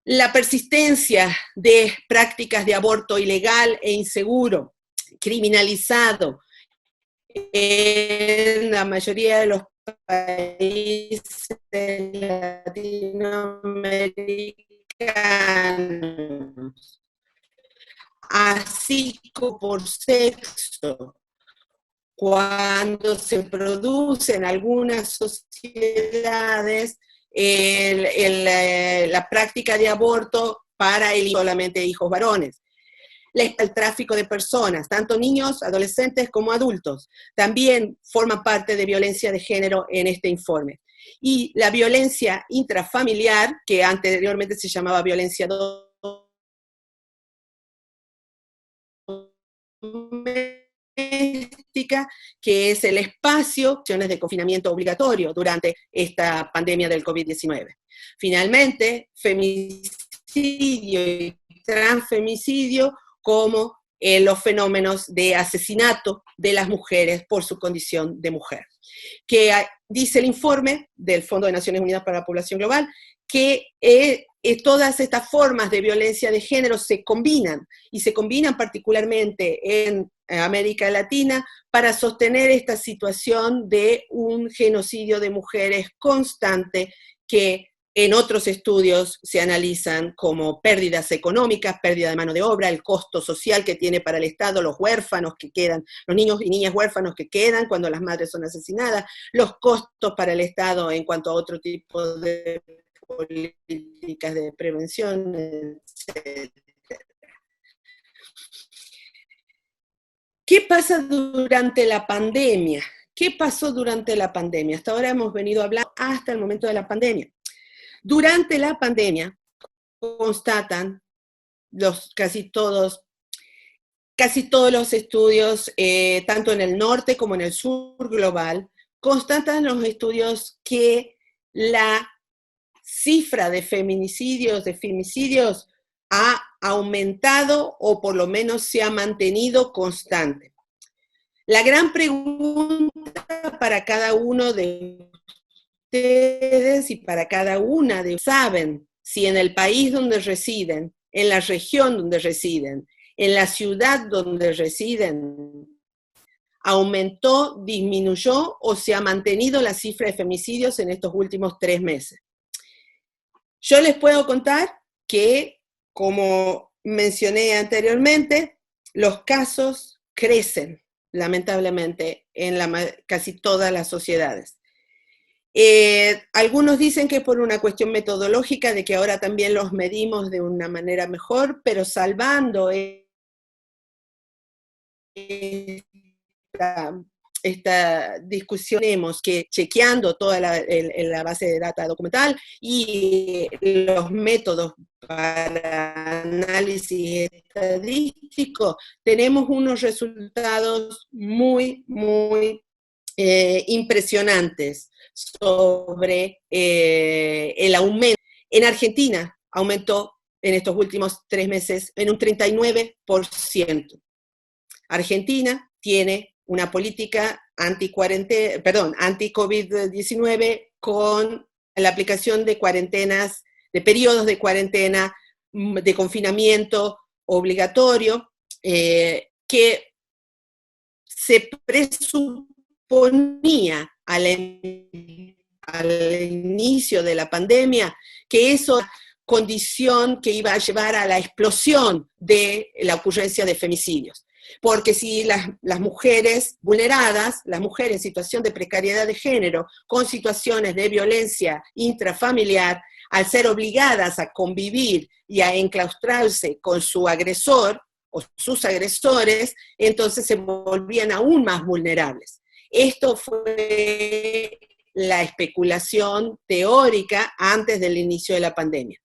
La persistencia de prácticas de aborto ilegal e inseguro, criminalizado en la mayoría de los países latinoamericanos, así como por sexo, cuando se produce en algunas sociedades la práctica de aborto para solamente hijos varones. El tráfico de personas, tanto niños, adolescentes como adultos, también forman parte de violencia de género en este informe. Y la violencia intrafamiliar, que anteriormente se llamaba violencia doméstica, que es el espacio de confinamiento obligatorio durante esta pandemia del COVID-19. Finalmente, femicidio y transfemicidio como los fenómenos de asesinato de las mujeres por su condición de mujer. Que dice el informe del Fondo de Naciones Unidas para la Población Global que todas estas formas de violencia de género se combinan, y se combinan particularmente en América Latina para sostener esta situación de un genocidio de mujeres constante que en otros estudios se analizan como pérdidas económicas, pérdida de mano de obra, el costo social que tiene para el Estado, los huérfanos que quedan, los niños y niñas huérfanos que quedan cuando las madres son asesinadas, los costos para el Estado en cuanto a otro tipo de políticas de prevención, etc. ¿Qué pasa durante la pandemia? ¿Qué pasó durante la pandemia? Hasta ahora hemos venido hablando hasta el momento de la pandemia. Durante la pandemia, constatan casi todos los estudios, tanto en el norte como en el sur global, constatan los estudios que la cifra de femicidios ha aumentado o por lo menos se ha mantenido constante. La gran pregunta para cada uno de ustedes y para cada una de ustedes, ¿saben si en el país donde residen, en la región donde residen, en la ciudad donde residen, aumentó, disminuyó o se ha mantenido la cifra de femicidios en estos últimos 3 meses? Yo les puedo contar que, como mencioné anteriormente, los casos crecen, lamentablemente, en casi todas las sociedades. Algunos dicen que es por una cuestión metodológica, de que ahora también los medimos de una manera mejor, pero salvando esta discusión, tenemos que chequeando toda la base de data documental y los métodos para análisis estadístico, tenemos unos resultados muy, muy impresionantes sobre el aumento. En Argentina aumentó en estos últimos 3 meses en un 39%. Argentina tiene una política anti-COVID-19 con la aplicación de cuarentenas, de periodos de cuarentena, de confinamiento obligatorio, que se presuponía al inicio de la pandemia que eso era condición que iba a llevar a la explosión de la ocurrencia de femicidios. Porque si las mujeres vulneradas, las mujeres en situación de precariedad de género, con situaciones de violencia intrafamiliar, al ser obligadas a convivir y a enclaustrarse con su agresor o sus agresores, entonces se volvían aún más vulnerables. Esto fue la especulación teórica antes del inicio de la pandemia.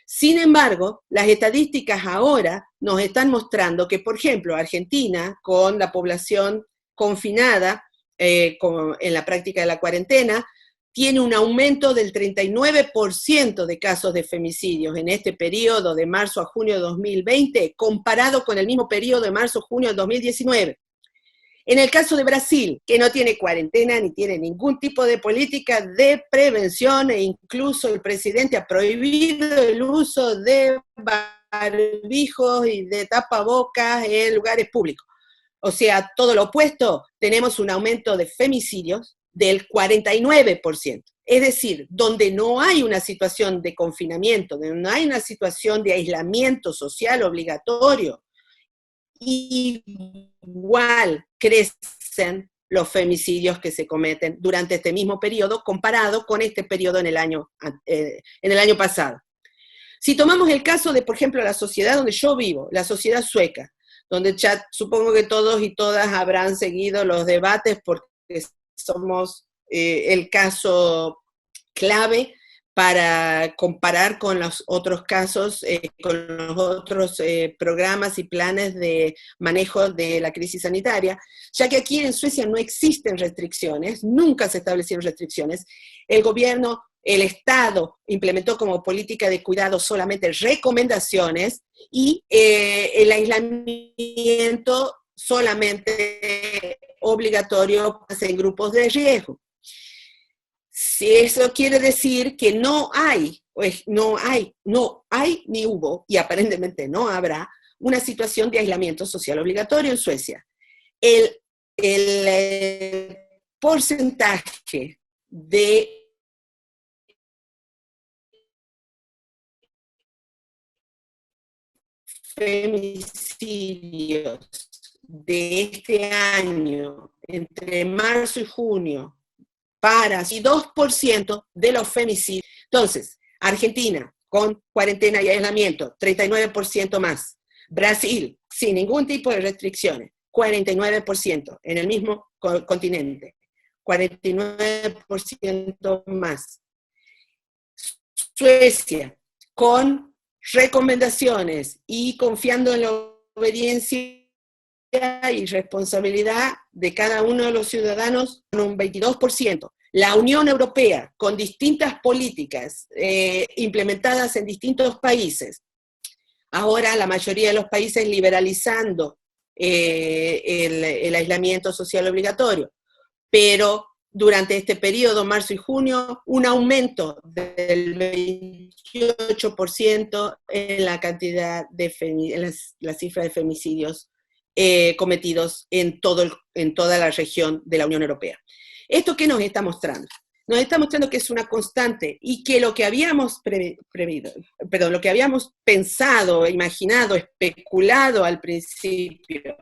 Sin embargo, las estadísticas ahora nos están mostrando que, por ejemplo, Argentina, con la población confinada en la práctica de la cuarentena, tiene un aumento del 39% de casos de femicidios en este periodo de marzo a junio de 2020, comparado con el mismo periodo de marzo a junio de 2019. En el caso de Brasil, que no tiene cuarentena ni tiene ningún tipo de política de prevención, e incluso el presidente ha prohibido el uso de barbijos y de tapabocas en lugares públicos. O sea, todo lo opuesto, tenemos un aumento de femicidios del 49%. Es decir, donde no hay una situación de confinamiento, donde no hay una situación de aislamiento social obligatorio, igual crecen los femicidios que se cometen durante este mismo periodo comparado con este periodo en el año pasado. Si tomamos el caso de, por ejemplo, la sociedad donde yo vivo, la sociedad sueca, donde ya supongo que todos y todas habrán seguido los debates porque somos el caso clave para comparar con los otros casos, con los otros programas y planes de manejo de la crisis sanitaria, ya que aquí en Suecia no existen restricciones, nunca se establecieron restricciones. El gobierno, el Estado implementó como política de cuidado solamente recomendaciones y el aislamiento solamente obligatorio en grupos de riesgo. Si eso quiere decir que no hay ni hubo, y aparentemente no habrá, una situación de aislamiento social obligatorio en Suecia. El porcentaje de femicidios de este año, entre marzo y junio, y 2% de los femicidios. Entonces, Argentina, con cuarentena y aislamiento, 39% más. Brasil, sin ningún tipo de restricciones, 49% en el mismo continente, 49% más. Suecia, con recomendaciones y confiando en la obediencia y responsabilidad de cada uno de los ciudadanos, con un 22%. La Unión Europea, con distintas políticas implementadas en distintos países, ahora la mayoría de los países liberalizando el aislamiento social obligatorio, pero durante este periodo, marzo y junio, un aumento del 28% en la cantidad de la cifra de femicidios cometidos en toda la región de la Unión Europea. ¿Esto qué nos está mostrando? Nos está mostrando que es una constante y que lo que habíamos lo que habíamos pensado, imaginado, especulado al principio,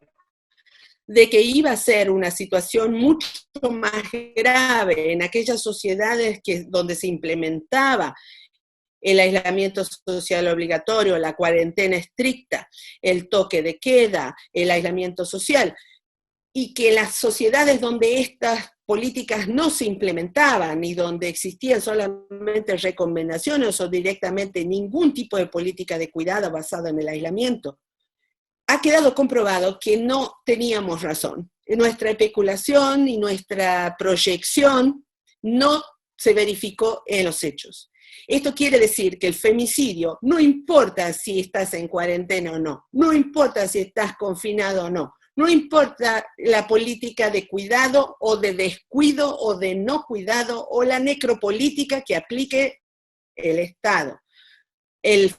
de que iba a ser una situación mucho más grave en aquellas sociedades donde se implementaba el aislamiento social obligatorio, la cuarentena estricta, el toque de queda, el aislamiento social, y que las sociedades donde estas políticas no se implementaban y donde existían solamente recomendaciones o directamente ningún tipo de política de cuidado basada en el aislamiento, ha quedado comprobado que no teníamos razón. Nuestra especulación y nuestra proyección no se verificó en los hechos. Esto quiere decir que el femicidio, no importa si estás en cuarentena o no, no importa si estás confinado o no, no importa la política de cuidado o de descuido o de no cuidado o la necropolítica que aplique el Estado. El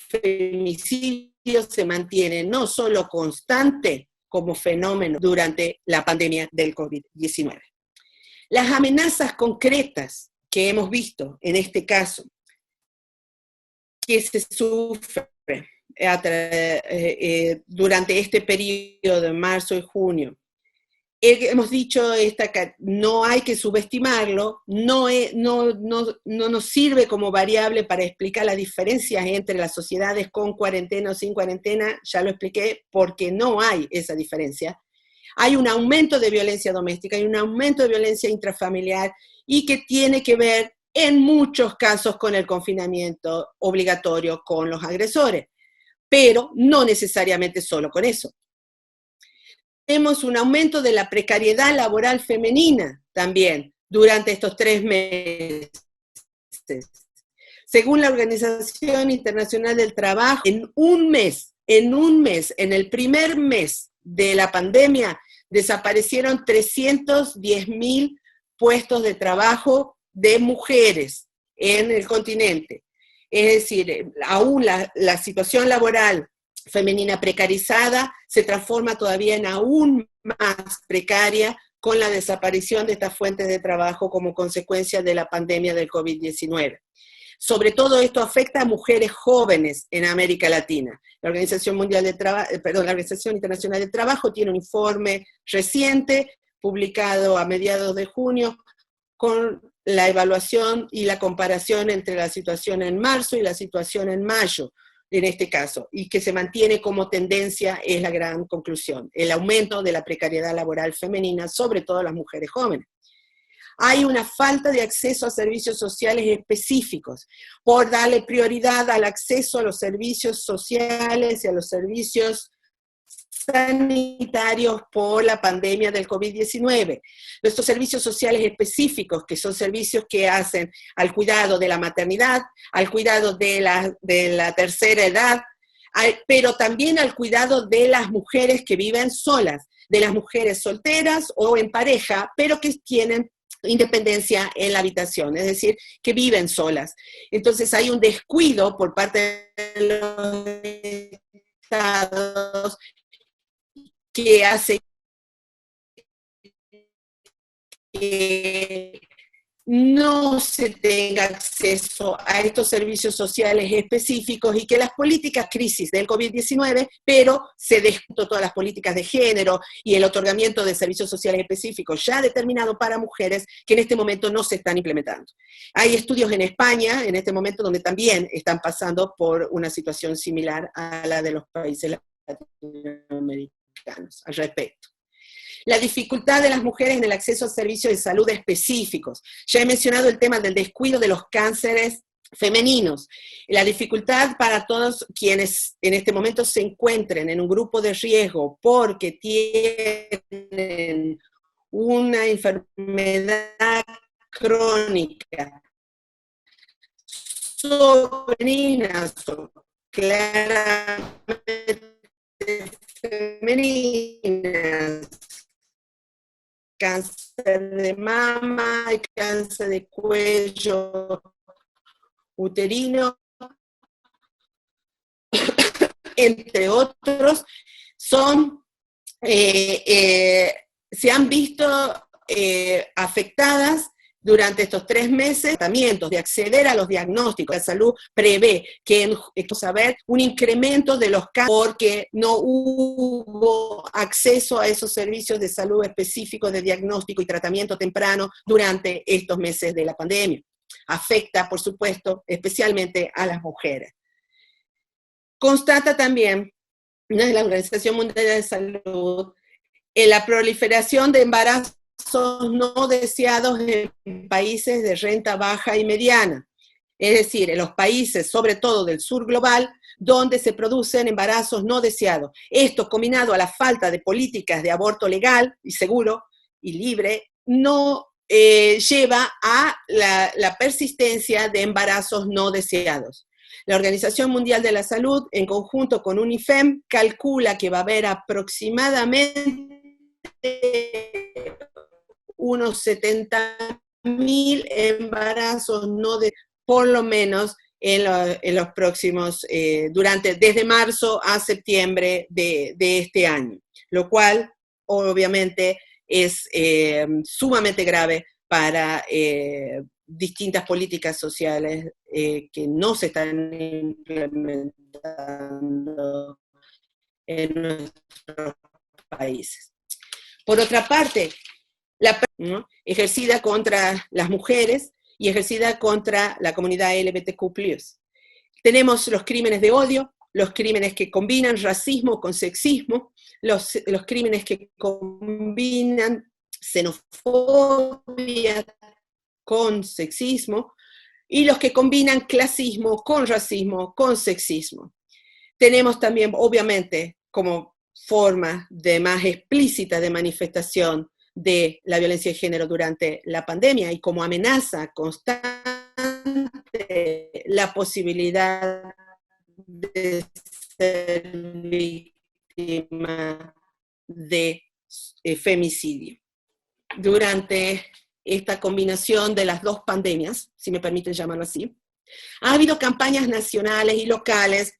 femicidio se mantiene no solo constante como fenómeno durante la pandemia del COVID-19. Las amenazas concretas que hemos visto en este caso, que se sufre durante este periodo de marzo y junio, hemos dicho, no hay que subestimarlo, no nos sirve como variable para explicar las diferencias entre las sociedades con cuarentena o sin cuarentena, ya lo expliqué, porque no hay esa diferencia. Hay un aumento de violencia doméstica, hay un aumento de violencia intrafamiliar y que tiene que ver en muchos casos con el confinamiento obligatorio con los agresores, pero no necesariamente solo con eso. Tenemos un aumento de la precariedad laboral femenina también durante estos 3 meses. Según la Organización Internacional del Trabajo, en el primer mes de la pandemia, desaparecieron 310.000 puestos de trabajo de mujeres en el continente. Es decir, aún la situación laboral femenina precarizada se transforma todavía en aún más precaria con la desaparición de estas fuentes de trabajo como consecuencia de la pandemia del COVID-19. Sobre todo esto afecta a mujeres jóvenes en América Latina. La Organización Internacional del Trabajo tiene un informe reciente, publicado a mediados de junio, con la evaluación y la comparación entre la situación en marzo y la situación en mayo, en este caso, y que se mantiene como tendencia, es la gran conclusión, el aumento de la precariedad laboral femenina, sobre todo las mujeres jóvenes. Hay una falta de acceso a servicios sociales específicos, por darle prioridad al acceso a los servicios sociales y a los servicios sanitarios por la pandemia del COVID-19. Nuestros servicios sociales específicos, que son servicios que hacen al cuidado de la maternidad, al cuidado de la tercera edad, pero también al cuidado de las mujeres que viven solas, de las mujeres solteras o en pareja, pero que tienen independencia en la habitación, es decir, que viven solas. Entonces hay un descuido por parte de los estados que hace que no se tenga acceso a estos servicios sociales específicos y que las políticas crisis del COVID-19, pero se desjuntó todas las políticas de género y el otorgamiento de servicios sociales específicos ya determinados para mujeres que en este momento no se están implementando. Hay estudios en España en este momento donde también están pasando por una situación similar a la de los países latinoamericanos al respecto. La dificultad de las mujeres en el acceso a servicios de salud específicos. Ya he mencionado el tema del descuido de los cánceres femeninos. La dificultad para todos quienes en este momento se encuentren en un grupo de riesgo porque tienen una enfermedad crónica, sobreninas o claramente femeninas, cáncer de mama, cáncer de cuello uterino, entre otros, se han visto afectadas durante estos 3 meses, tratamientos de acceder a los diagnósticos. La salud prevé que saber un incremento de los casos porque no hubo acceso a esos servicios de salud específicos de diagnóstico y tratamiento temprano durante estos meses de la pandemia. Afecta, por supuesto, especialmente a las mujeres. Constata también la Organización Mundial de Salud la proliferación de embarazos no deseados en países de renta baja y mediana, es decir, en los países, sobre todo del sur global, donde se producen embarazos no deseados. Esto, combinado a la falta de políticas de aborto legal y seguro y libre, no lleva a la persistencia de embarazos no deseados. La Organización Mundial de la Salud, en conjunto con UNIFEM, calcula que va a haber aproximadamente unos 70.000 embarazos por lo menos en los próximos, desde marzo a septiembre de este año, lo cual obviamente es sumamente grave para distintas políticas sociales que no se están implementando en nuestros países. Por otra parte, ejercida contra las mujeres y ejercida contra la comunidad LGBTQ+. Tenemos los crímenes de odio, los crímenes que combinan racismo con sexismo, los crímenes que combinan xenofobia con sexismo, y los que combinan clasismo con racismo, con sexismo. Tenemos también, obviamente, como forma de más explícita de manifestación de la violencia de género durante la pandemia y como amenaza constante la posibilidad de ser víctima de femicidio. Durante esta combinación de las dos pandemias, si me permiten llamarlo así, ha habido campañas nacionales y locales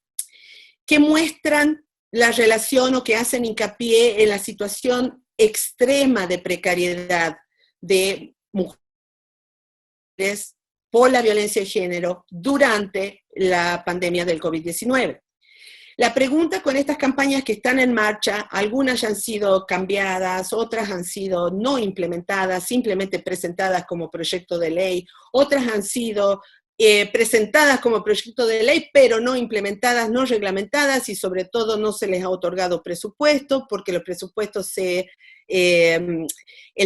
que muestran la relación o que hacen hincapié en la situación extrema de precariedad de mujeres por la violencia de género durante la pandemia del COVID-19. La pregunta con estas campañas que están en marcha, algunas ya han sido cambiadas, otras han sido no implementadas, simplemente presentadas como proyecto de ley, otras han sido presentadas como proyecto de ley, pero no implementadas, no reglamentadas, y sobre todo no se les ha otorgado presupuesto, porque los presupuestos el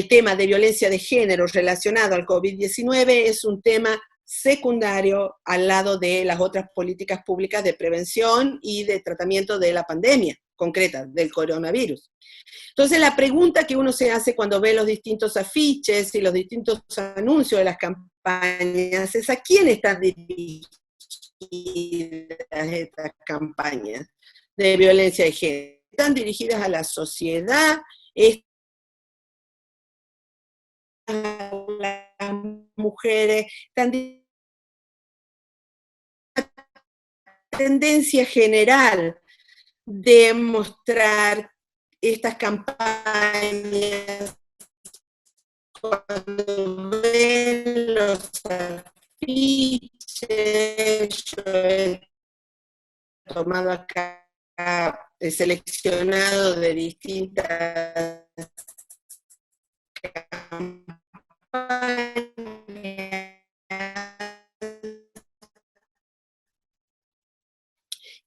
tema de violencia de género relacionado al COVID-19 es un tema secundario al lado de las otras políticas públicas de prevención y de tratamiento de la pandemia concreta, del coronavirus. Entonces la pregunta que uno se hace cuando ve los distintos afiches y los distintos anuncios de las campañas es: ¿a quién están dirigidas estas campañas de violencia de género? ¿Están dirigidas a la sociedad? ¿A las mujeres? ¿Están tendencia general de mostrar estas campañas cuando ven los afiches? Yo he tomado acá, he seleccionado de distintas campañas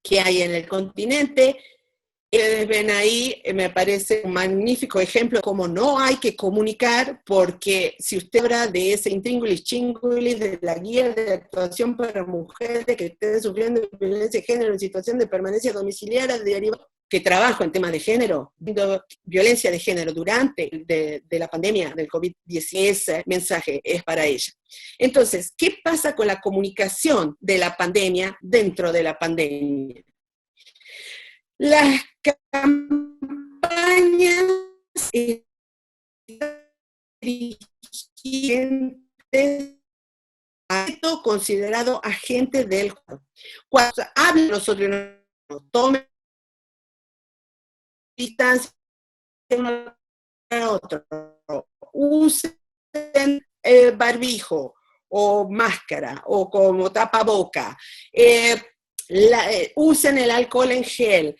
que hay en el continente. Ustedes ven ahí, me parece un magnífico ejemplo de cómo no hay que comunicar, porque si usted habla de ese intríngulis chingulis, de la guía de actuación para mujeres que estén sufriendo violencia de género en situación de permanencia domiciliaria, que trabajo en temas de género, violencia de género durante de la pandemia del COVID-19, ese mensaje es para ella. Entonces, ¿qué pasa con la comunicación de la pandemia dentro de la pandemia? Las campañas dirigentes a esto considerado agentes del cuerpo. Cuando hablan los otros, no tomen distancia uno a otro, usen barbijo o máscara o como tapaboca, usen el alcohol en gel,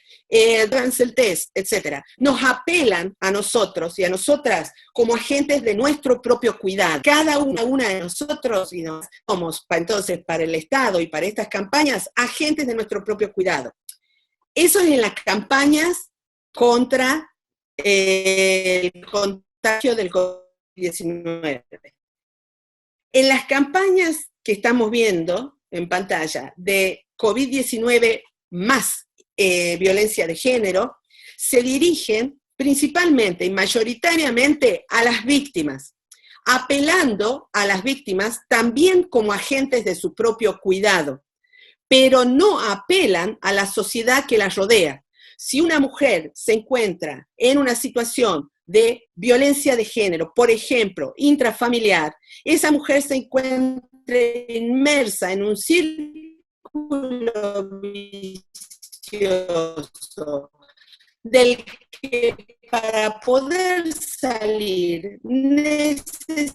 háganse el test, etc. Nos apelan a nosotros y a nosotras como agentes de nuestro propio cuidado. Cada una de nosotros, y nos somos entonces para el Estado y para estas campañas, agentes de nuestro propio cuidado. Eso es en las campañas contra el contagio del COVID-19. En las campañas que estamos viendo en pantalla de COVID-19 más violencia de género, se dirigen principalmente y mayoritariamente a las víctimas, apelando a las víctimas también como agentes de su propio cuidado, pero no apelan a la sociedad que las rodea. Si una mujer se encuentra en una situación de violencia de género, por ejemplo, intrafamiliar, esa mujer se encuentra inmersa en un círculo vicioso del que para poder salir necesita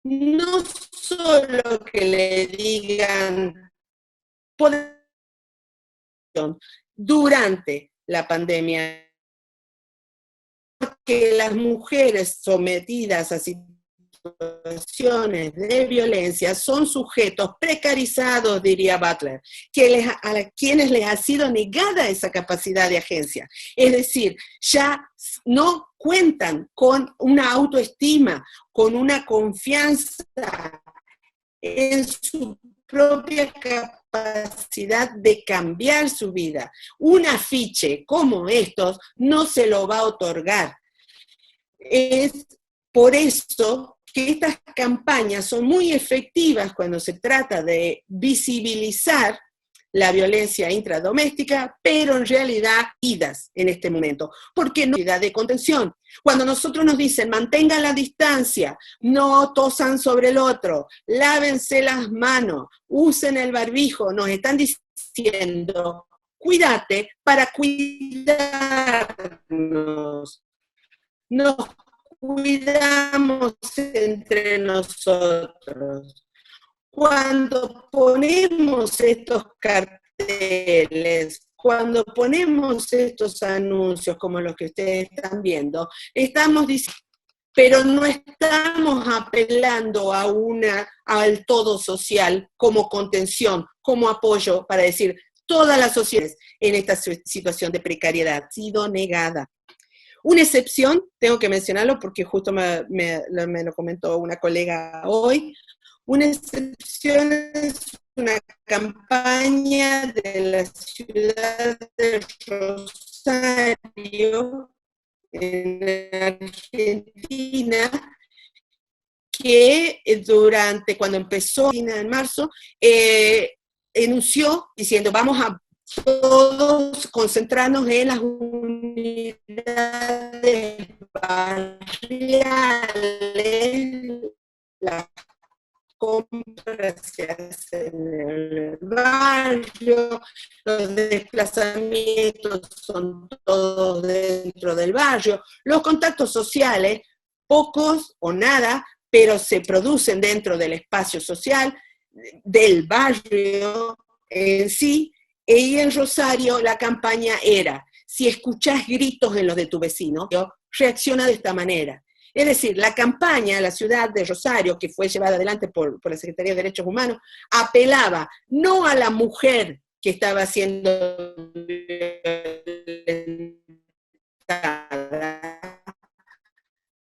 no solo que le digan durante la pandemia, porque las mujeres sometidas a situaciones de violencia son sujetos precarizados, diría Butler, a quienes les ha sido negada esa capacidad de agencia. Es decir, ya no cuentan con una autoestima, con una confianza en su propia capacidad de cambiar su vida. Un afiche como estos no se lo va a otorgar. Es por eso que estas campañas son muy efectivas cuando se trata de visibilizar la violencia intradoméstica, pero en realidad idas en este momento, porque no hay necesidad de contención. Cuando nosotros nos dicen mantengan la distancia, no tosan sobre el otro, lávense las manos, usen el barbijo, nos están diciendo cuídate para cuidarnos. Nos cuidamos entre nosotros. Cuando ponemos estos carteles, cuando ponemos estos anuncios como los que ustedes están viendo, estamos diciendo, pero no estamos apelando al todo social como contención, como apoyo para decir, todas las sociedades en esta situación de precariedad ha sido negada. Una excepción, tengo que mencionarlo porque justo me lo comentó una colega hoy, una excepción es una campaña de la ciudad de Rosario, en Argentina, que cuando empezó en marzo, enunció diciendo vamos a todos concentrarnos en las unidades barriales, las compras se hacen en el barrio, los desplazamientos son todos dentro del barrio, los contactos sociales, pocos o nada, pero se producen dentro del espacio social, del barrio en sí. Y en Rosario la campaña era, si escuchás gritos en los de tu vecino, reacciona de esta manera. Es decir, la campaña, la ciudad de Rosario, que fue llevada adelante por la Secretaría de Derechos Humanos, apelaba no a la mujer que estaba siendo violentada,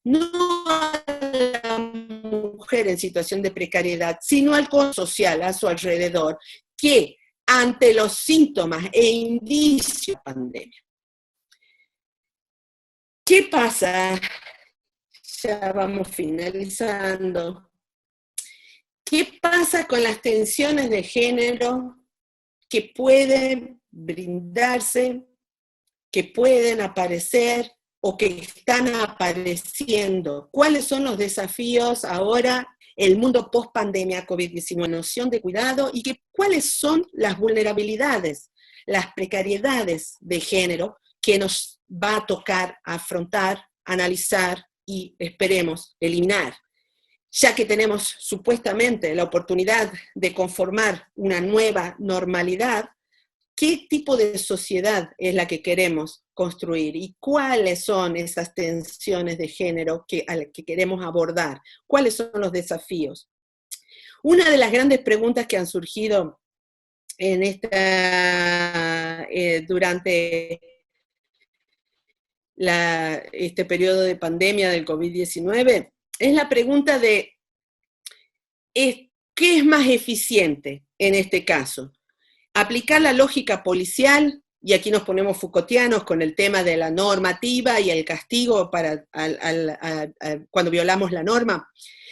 no a la mujer en situación de precariedad, sino al contexto social a su alrededor, que ante los síntomas e indicios de la pandemia. ¿Qué pasa? Ya vamos finalizando. ¿Qué pasa con las tensiones de género que pueden brindarse, que pueden aparecer o que están apareciendo? ¿Cuáles son los desafíos ahora, el mundo post-pandemia COVID-19, noción de cuidado, y cuáles son las vulnerabilidades, las precariedades de género que nos va a tocar afrontar, analizar y esperemos eliminar? Ya que tenemos supuestamente la oportunidad de conformar una nueva normalidad, ¿qué tipo de sociedad es la que queremos construir? ¿Y cuáles son esas tensiones de género que queremos abordar? ¿Cuáles son los desafíos? Una de las grandes preguntas que han surgido en durante este periodo de pandemia del COVID-19 es la pregunta de ¿qué es más eficiente en este caso? Aplicar la lógica policial, y aquí nos ponemos Foucaultianos con el tema de la normativa y el castigo cuando violamos la norma,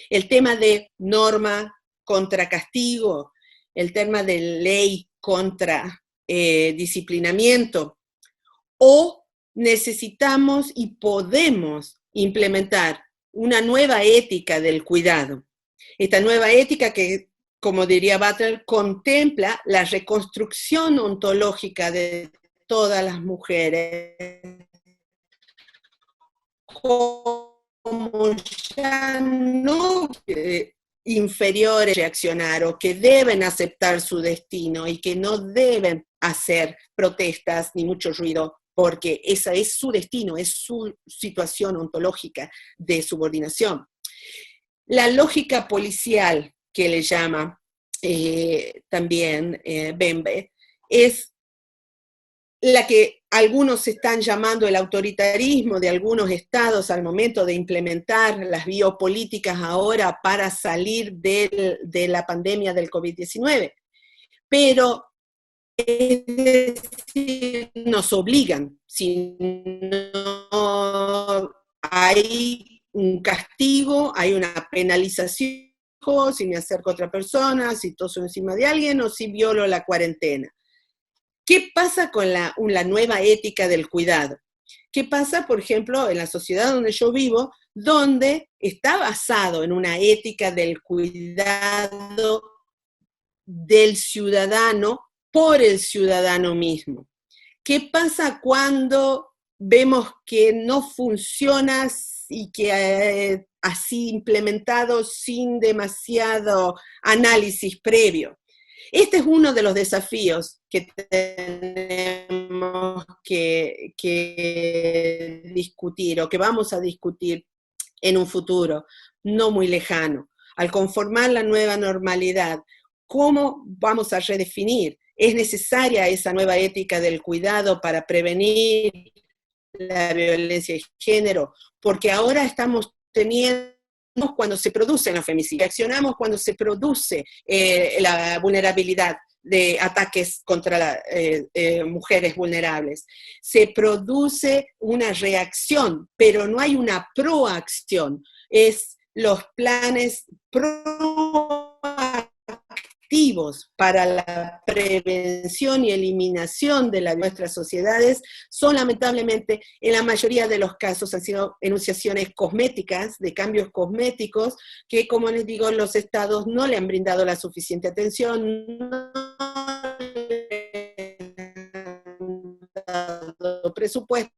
el tema de norma contra castigo, el tema de ley contra disciplinamiento, o necesitamos y podemos implementar una nueva ética del cuidado. Esta nueva ética que, como diría Butler, contempla la reconstrucción ontológica de todas las mujeres como ya no inferiores a reaccionar o que deben aceptar su destino y que no deben hacer protestas ni mucho ruido, porque ese es su destino, es su situación ontológica de subordinación. La lógica policial, que le llama también Bembe, es la que algunos están llamando el autoritarismo de algunos estados al momento de implementar las biopolíticas ahora para salir de la pandemia del COVID-19. Pero es decir, nos obligan, si no hay un castigo, hay una penalización, si me acerco a otra persona, si toso encima de alguien o si violo la cuarentena. ¿Qué pasa con la nueva ética del cuidado? ¿Qué pasa, por ejemplo, en la sociedad donde yo vivo, donde está basado en una ética del cuidado del ciudadano por el ciudadano mismo? ¿Qué pasa cuando vemos que no funciona y que así implementado sin demasiado análisis previo? Este es uno de los desafíos que tenemos que discutir o que vamos a discutir en un futuro no muy lejano. Al conformar la nueva normalidad, ¿cómo vamos a redefinir? ¿Es necesaria esa nueva ética del cuidado para prevenir la violencia de género? Porque ahora estamos teniendo cuando se producen los femicidios, reaccionamos cuando se produce la vulnerabilidad de ataques contra mujeres vulnerables. Se produce una reacción, pero no hay una proacción. Es los planes proactivos para la prevención y eliminación de nuestras sociedades son lamentablemente, en la mayoría de los casos, han sido enunciaciones cosméticas, de cambios cosméticos, que como les digo, los estados no le han brindado la suficiente atención, no le han dado presupuesto,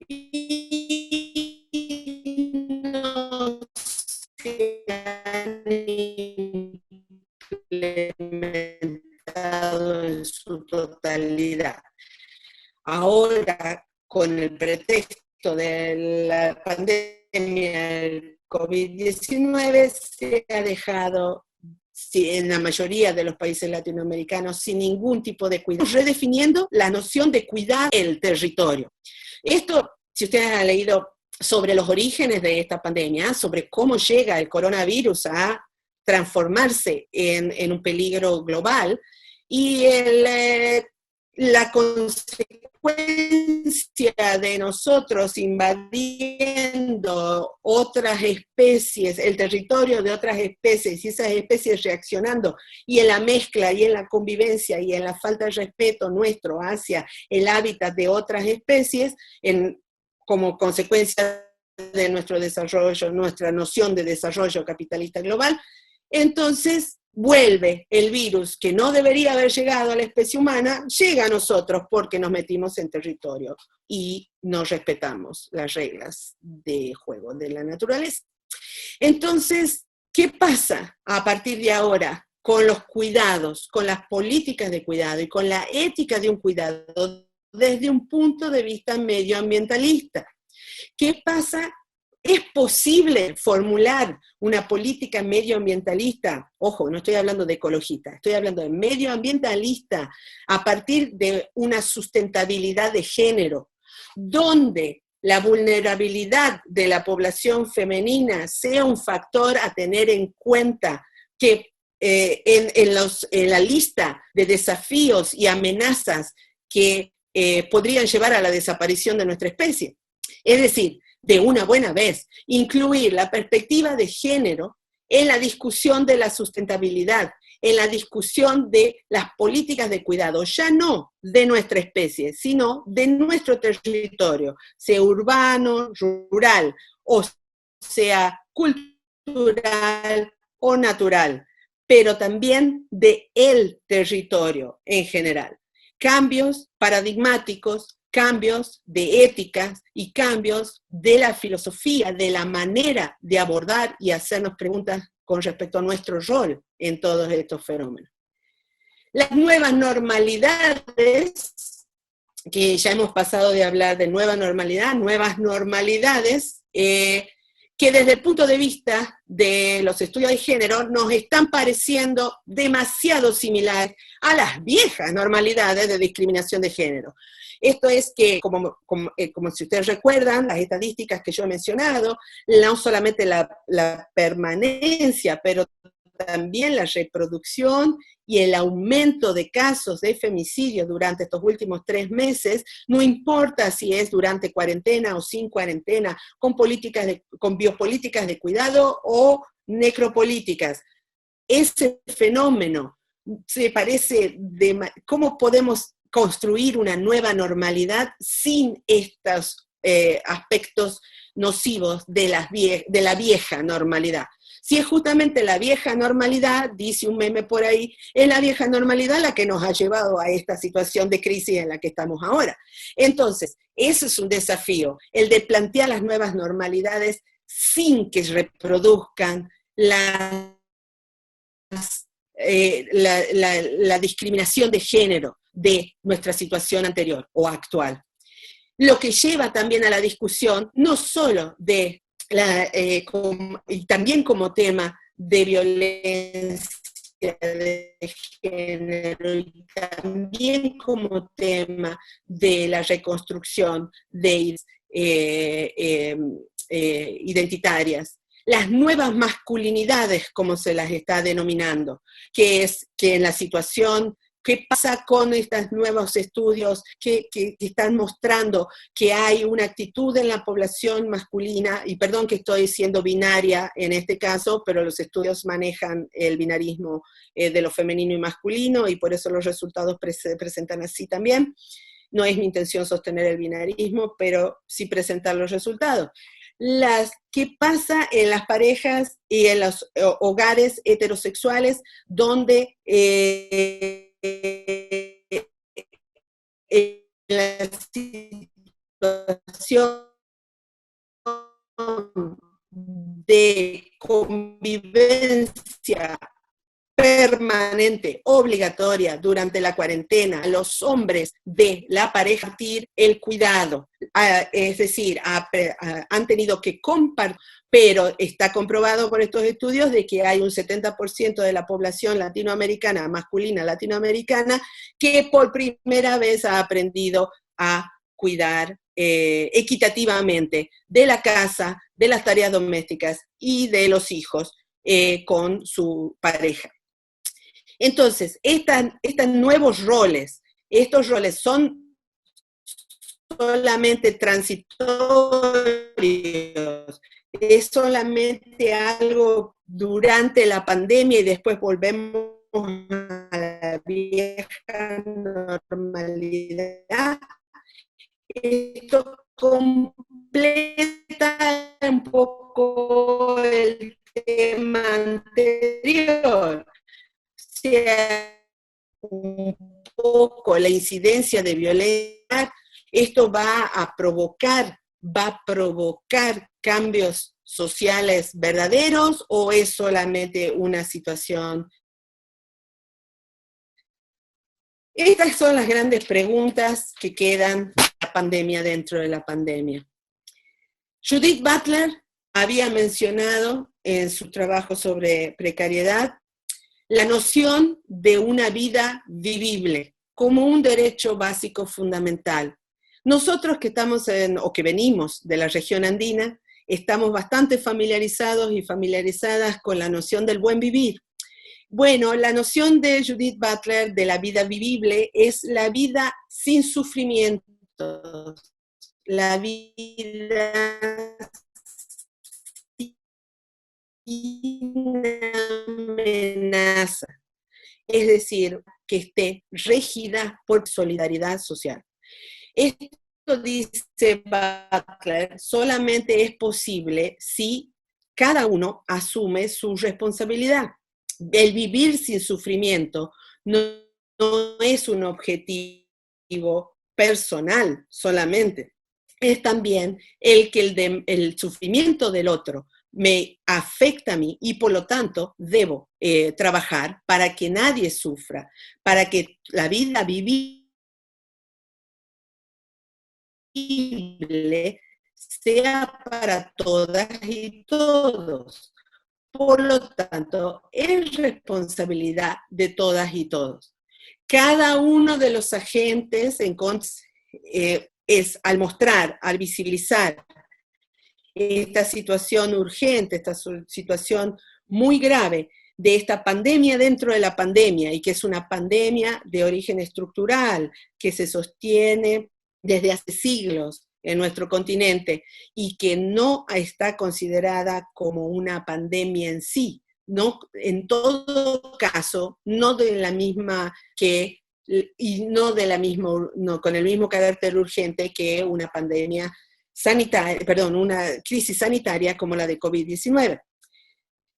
y no se han implementado en su totalidad. Ahora, con el pretexto de la pandemia del COVID-19, se ha dejado, en la mayoría de los países latinoamericanos, sin ningún tipo de cuidado, redefiniendo la noción de cuidar el territorio. Esto, si ustedes han leído sobre los orígenes de esta pandemia, sobre cómo llega el coronavirus a transformarse en un peligro global, y la consecuencia de nosotros invadiendo otras especies, el territorio de otras especies, y esas especies reaccionando, y en la mezcla, y en la convivencia, y en la falta de respeto nuestro hacia el hábitat de otras especies, como consecuencia de nuestro desarrollo, nuestra noción de desarrollo capitalista global, entonces vuelve el virus que no debería haber llegado a la especie humana, llega a nosotros porque nos metimos en territorio y no respetamos las reglas de juego de la naturaleza. Entonces, ¿qué pasa a partir de ahora con los cuidados, con las políticas de cuidado y con la ética de un cuidado desde un punto de vista medioambientalista? ¿Qué pasa? ¿Es posible formular una política medioambientalista? Ojo, no estoy hablando de ecologista, estoy hablando de medioambientalista a partir de una sustentabilidad de género, donde la vulnerabilidad de la población femenina sea un factor a tener en cuenta, que en la lista de desafíos y amenazas que podrían llevar a la desaparición de nuestra especie. Es decir, de una buena vez, incluir la perspectiva de género en la discusión de la sustentabilidad, en la discusión de las políticas de cuidado, ya no de nuestra especie, sino de nuestro territorio, sea urbano, rural, o sea cultural o natural, pero también de el territorio en general. Cambios paradigmáticos, cambios de éticas y cambios de la filosofía, de la manera de abordar y hacernos preguntas con respecto a nuestro rol en todos estos fenómenos. Las nuevas normalidades, que ya hemos pasado de hablar de nueva normalidad, nuevas normalidades, que desde el punto de vista de los estudios de género nos están pareciendo demasiado similares a las viejas normalidades de discriminación de género. Esto es que, como si ustedes recuerdan, las estadísticas que yo he mencionado, no solamente la permanencia, pero también la reproducción y el aumento de casos de femicidio durante estos últimos 3 meses, no importa si es durante cuarentena o sin cuarentena, con biopolíticas de cuidado o necropolíticas. Ese fenómeno se parece cómo podemos construir una nueva normalidad sin estos aspectos nocivos de la vieja normalidad. Si es justamente la vieja normalidad, dice un meme por ahí, es la vieja normalidad la que nos ha llevado a esta situación de crisis en la que estamos ahora. Entonces, ese es un desafío, el de plantear las nuevas normalidades sin que reproduzcan la discriminación de género de nuestra situación anterior o actual. Lo que lleva también a la discusión, no solo de y también como tema de violencia de género, y también como tema de la reconstrucción de identitarias, las nuevas masculinidades, como se las está denominando, que es que en la situación, ¿qué pasa con estos nuevos estudios que están mostrando que hay una actitud en la población masculina, y perdón que estoy siendo binaria en este caso, pero los estudios manejan el binarismo de lo femenino y masculino, y por eso los resultados se presentan así también. No es mi intención sostener el binarismo, pero sí presentar los resultados. ¿Qué pasa en las parejas y en los hogares heterosexuales donde la situación de convivencia permanente, obligatoria durante la cuarentena, a los hombres de la pareja compartir el cuidado, es decir, han tenido que compartir, pero está comprobado por estos estudios de que hay un 70% de la población latinoamericana, masculina latinoamericana, que por primera vez ha aprendido a cuidar equitativamente de la casa, de las tareas domésticas y de los hijos con su pareja. Entonces, estos nuevos roles, estos roles son solamente transitorios, es solamente algo durante la pandemia y después volvemos a la vieja normalidad. Esto completa un poco el tema anterior. Sea un poco la incidencia de violencia, esto va a provocar cambios sociales verdaderos, o es solamente una situación. Estas son las grandes preguntas que quedan la pandemia dentro de la pandemia. Judith Butler había mencionado en su trabajo sobre precariedad la noción de una vida vivible como un derecho básico fundamental. Nosotros que estamos o que venimos de la región andina, estamos bastante familiarizados y familiarizadas con la noción del buen vivir. Bueno, la noción de Judith Butler de la vida vivible es la vida sin sufrimientos, la vida sin amenaza, es decir, que esté regida por solidaridad social. Esto, dice Butler, solamente es posible si cada uno asume su responsabilidad. El vivir sin sufrimiento no es un objetivo personal solamente, es también el que el sufrimiento del otro me afecta a mí y por lo tanto debo trabajar para que nadie sufra, para que la vida vivible sea para todas y todos. Por lo tanto, es responsabilidad de todas y todos. Cada uno de los agentes es al mostrar, al visibilizar esta situación urgente, esta situación muy grave de esta pandemia dentro de la pandemia, y que es una pandemia de origen estructural, que se sostiene desde hace siglos en nuestro continente, y que no está considerada como una pandemia en sí, no, en todo caso, no de la misma que, y no de la misma, no, con el mismo carácter urgente que una pandemia sanitaria, perdón, una crisis sanitaria como la de COVID-19.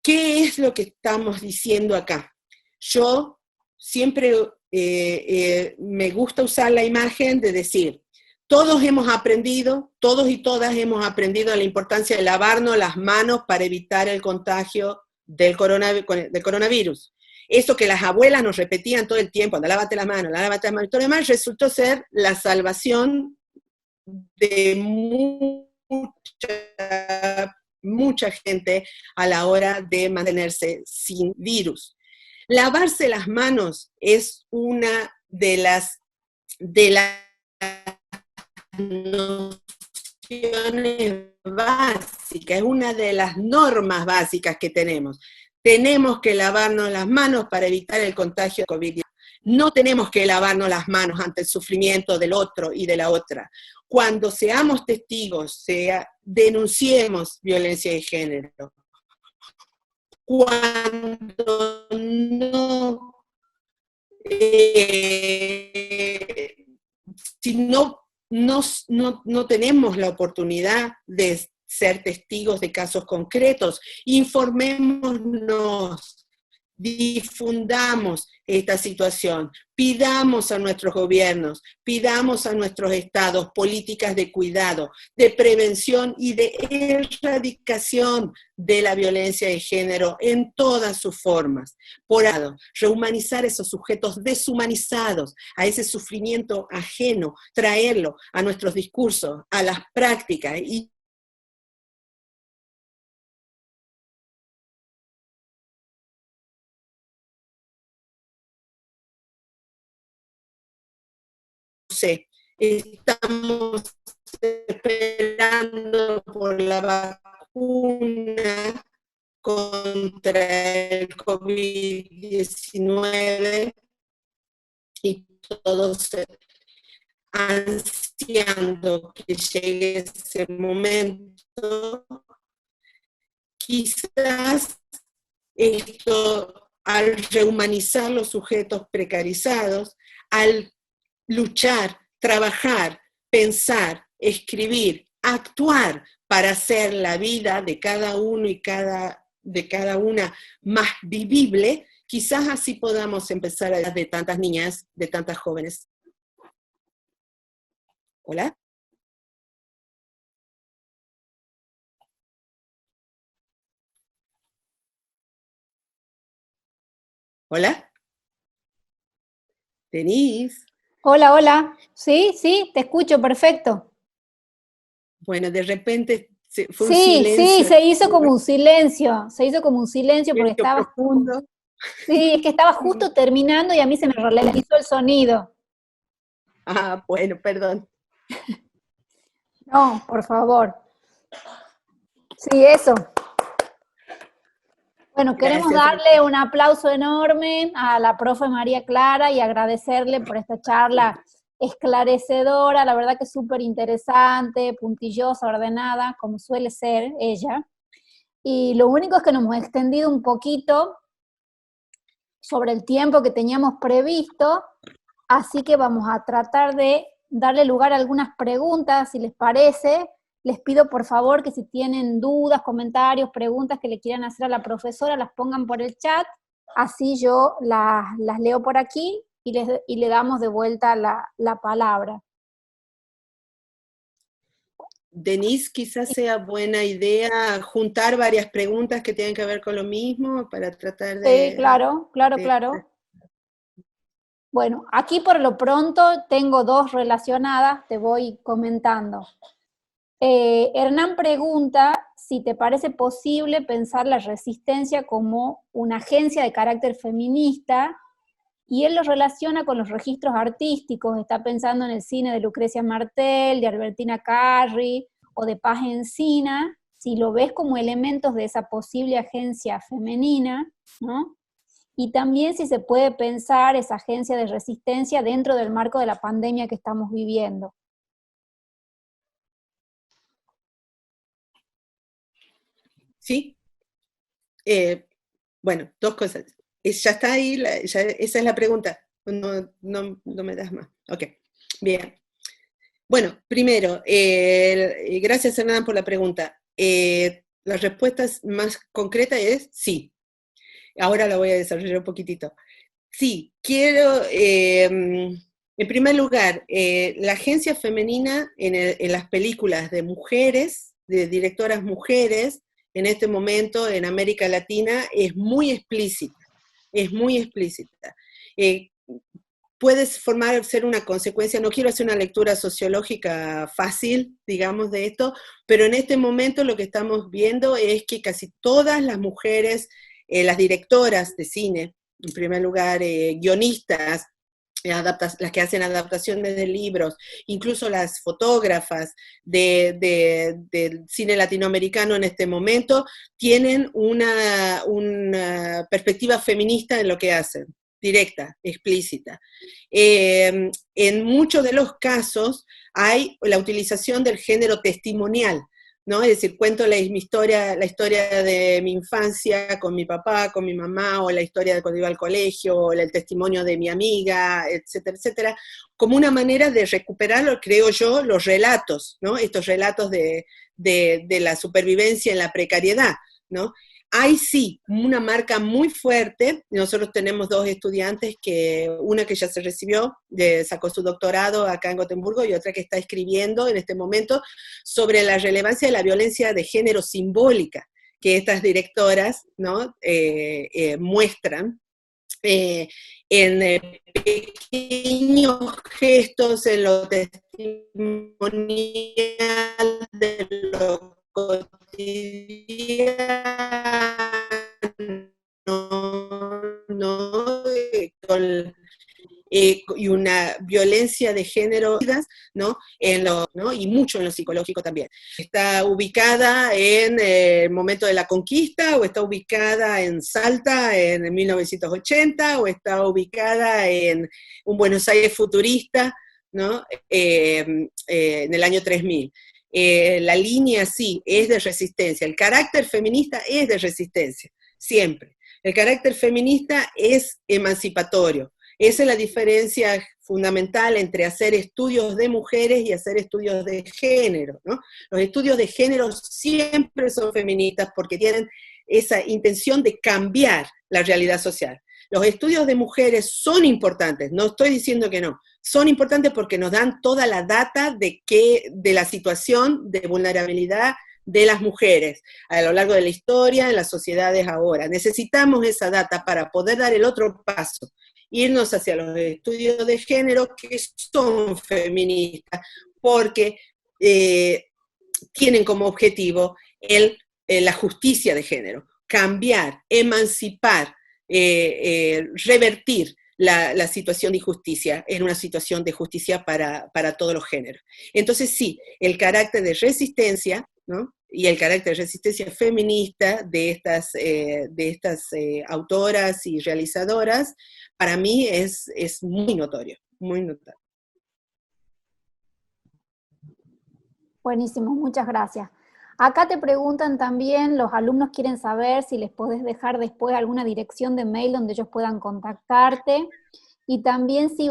¿Qué es lo que estamos diciendo acá? Yo siempre me gusta usar la imagen de decir, todos hemos aprendido, todos y todas hemos aprendido la importancia de lavarnos las manos para evitar el contagio del coronavirus. Eso que las abuelas nos repetían todo el tiempo, anda, lávate las manos, y todo lo demás, resultó ser la salvación de mucha gente a la hora de mantenerse sin virus. Lavarse las manos es una de las nociones básicas, es una de las normas básicas que tenemos. Tenemos que lavarnos las manos para evitar el contagio de COVID-19. No tenemos que lavarnos las manos ante el sufrimiento del otro y de la otra. Cuando seamos testigos, denunciemos violencia de género. Cuando si no tenemos la oportunidad de ser testigos de casos concretos, informémonos, difundamos esta situación, pidamos a nuestros gobiernos, pidamos a nuestros estados políticas de cuidado, de prevención y de erradicación de la violencia de género en todas sus formas. Por lado, rehumanizar esos sujetos deshumanizados, a ese sufrimiento ajeno, traerlo a nuestros discursos, a las prácticas y estamos esperando por la vacuna contra el COVID-19 y todos ansiando que llegue ese momento. Quizás esto, al rehumanizar los sujetos precarizados, al luchar, trabajar, pensar, escribir, actuar para hacer la vida de cada uno y de cada una más vivible, quizás así podamos empezar a hablar de tantas niñas, de tantas jóvenes. ¿Hola? ¿Hola? Denise. Hola, hola. Sí, sí, te escucho, perfecto. Bueno, de repente fue un Sí, silencio. sí, se hizo como un silencio porque estaba profundo. Sí, es que estaba justo terminando y a mí se me ralentizó el sonido. Ah, bueno, perdón. No, por favor. Sí, eso. Bueno, queremos darle un aplauso enorme a la profe María Clara y agradecerle por esta charla esclarecedora, la verdad que súper interesante, puntillosa, ordenada, como suele ser ella. Y lo único es que nos hemos extendido un poquito sobre el tiempo que teníamos previsto, así que vamos a tratar de darle lugar a algunas preguntas, si les parece. Les pido por favor que si tienen dudas, comentarios, preguntas que le quieran hacer a la profesora, las pongan por el chat, así yo las leo por aquí y le damos de vuelta la palabra. Denise, quizás sea buena idea juntar varias preguntas que tengan que ver con lo mismo para tratar de... Sí, claro. Bueno, aquí por lo pronto tengo dos relacionadas, te voy comentando. Hernán pregunta si te parece posible pensar la Resistencia como una agencia de carácter feminista, y él lo relaciona con los registros artísticos, está pensando en el cine de Lucrecia Martel, de Albertina Carri, o de Paz Encina, si lo ves como elementos de esa posible agencia femenina, ¿no? Y también si se puede pensar esa agencia de resistencia dentro del marco de la pandemia que estamos viviendo. Sí. Bueno, dos cosas. Ya está ahí, esa es la pregunta. No me das más. Ok, bien. Bueno, primero, gracias Hernán por la pregunta. La respuesta más concreta es sí. Ahora la voy a desarrollar un poquitito. Sí, quiero, en primer lugar, la agencia femenina en las películas de mujeres, de directoras mujeres, en este momento en América Latina es muy explícita, puede ser una consecuencia, no quiero hacer una lectura sociológica fácil, digamos, de esto, pero en este momento lo que estamos viendo es que casi todas las mujeres, las directoras de cine, en primer lugar, guionistas, las que hacen adaptaciones de libros, incluso las fotógrafas del cine latinoamericano en este momento, tienen una perspectiva feminista en lo que hacen, directa, explícita. En muchos de los casos hay la utilización del género testimonial, ¿no? Es decir, cuento la historia de mi infancia con mi papá, con mi mamá, o la historia de cuando iba al colegio, o el testimonio de mi amiga, etcétera, etcétera, como una manera de recuperar, creo yo, los relatos, ¿no? Estos relatos de la supervivencia en la precariedad, ¿no? Hay sí una marca muy fuerte. Nosotros tenemos dos estudiantes, una que ya se recibió, sacó su doctorado acá en Gotemburgo, y otra que está escribiendo en este momento sobre la relevancia de la violencia de género simbólica que estas directoras, ¿no? Muestran en pequeños gestos, en lo testimonial de lo cotidiano, ¿no? Y una violencia de género, ¿no? ¿no? Y mucho en lo psicológico también. Está ubicada en el momento de la conquista, o está ubicada en Salta en 1980, o está ubicada en un Buenos Aires futurista, ¿no? En el año 3000. La línea sí es de resistencia, el carácter feminista es de resistencia, siempre. El carácter feminista es emancipatorio. Esa es la diferencia fundamental entre hacer estudios de mujeres y hacer estudios de género, ¿no? Los estudios de género siempre son feministas porque tienen esa intención de cambiar la realidad social. Los estudios de mujeres son importantes, no estoy diciendo que no, son importantes porque nos dan toda la data de la situación de vulnerabilidad de las mujeres a lo largo de la historia, en las sociedades ahora. Necesitamos esa data para poder dar el otro paso, irnos hacia los estudios de género que son feministas, porque tienen como objetivo la justicia de género, cambiar, emancipar, revertir la situación de injusticia en una situación de justicia para todos los géneros. Entonces sí, el carácter de resistencia, ¿no? Y el carácter de resistencia feminista de estas autoras y realizadoras, para mí es muy notorio, muy notorio. Buenísimo, muchas gracias. Acá te preguntan también, los alumnos quieren saber si les podés dejar después alguna dirección de mail donde ellos puedan contactarte, y también si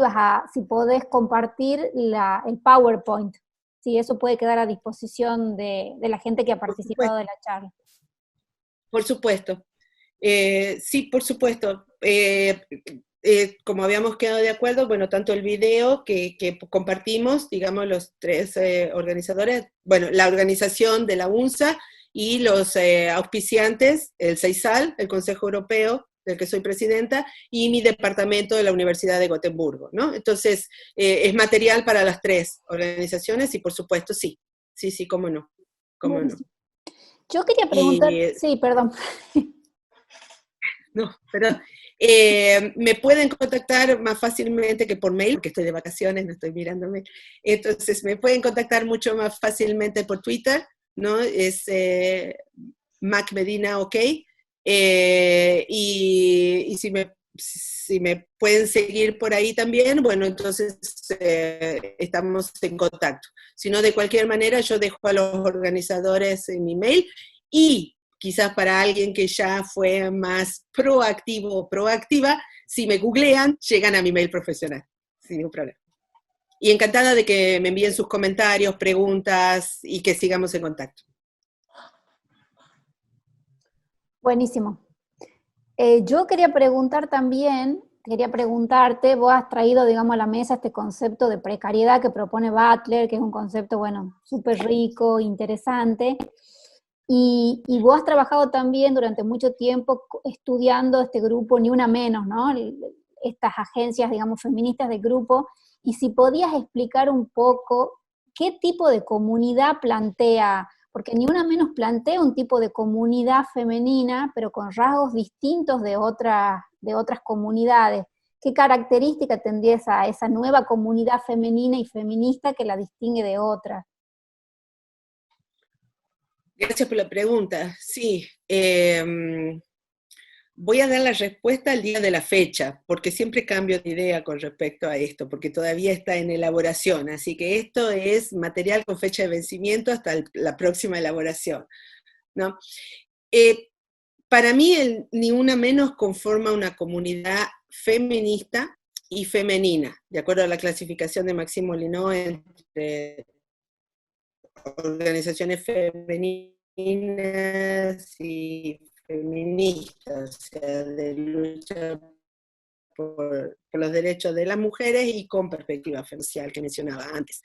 podés compartir el PowerPoint, si eso puede quedar a disposición de la gente que ha participado de la charla. Por supuesto. Sí, por supuesto. Como habíamos quedado de acuerdo, bueno, tanto el video que compartimos, digamos, los tres organizadores, bueno, la organización de la UNSA y los auspiciantes, el CEISAL, el Consejo Europeo, del que soy presidenta, y mi departamento de la Universidad de Gotemburgo, ¿no? Entonces, es material para las tres organizaciones y por supuesto sí, sí, cómo no, cómo no. Yo quería preguntar, sí, perdón. No, pero me pueden contactar más fácilmente que por mail, porque estoy de vacaciones, no estoy mirándome. Entonces me pueden contactar mucho más fácilmente por Twitter, ¿no? Es Mac Medina OK. Y si me pueden seguir por ahí también, bueno, entonces estamos en contacto. Si no, de cualquier manera, yo dejo a los organizadores en mi mail, y quizás para alguien que ya fue más proactivo o proactiva, si me googlean, llegan a mi mail profesional, sin ningún problema. Y encantada de que me envíen sus comentarios, preguntas, y que sigamos en contacto. Buenísimo. Yo quería preguntarte, vos has traído, digamos, a la mesa este concepto de precariedad que propone Butler, que es un concepto, bueno, súper rico, interesante, y vos has trabajado también durante mucho tiempo estudiando este grupo Ni Una Menos, ¿no? Estas agencias, digamos, feministas de grupo, y si podías explicar un poco qué tipo de comunidad plantea, porque Ni Una Menos plantea un tipo de comunidad femenina, pero con rasgos distintos de otras comunidades. ¿Qué característica tendría esa nueva comunidad femenina y feminista que la distingue de otras? Gracias por la pregunta. Sí, voy a dar la respuesta al día de la fecha, porque siempre cambio de idea con respecto a esto, porque todavía está en elaboración, así que esto es material con fecha de vencimiento hasta la próxima elaboración, ¿no? Para mí, el Ni Una Menos conforma una comunidad feminista y femenina, de acuerdo a la clasificación de Maxime Molineaux entre organizaciones femeninas y feministas, o sea, de lucha por los derechos de las mujeres y con perspectiva social que mencionaba antes.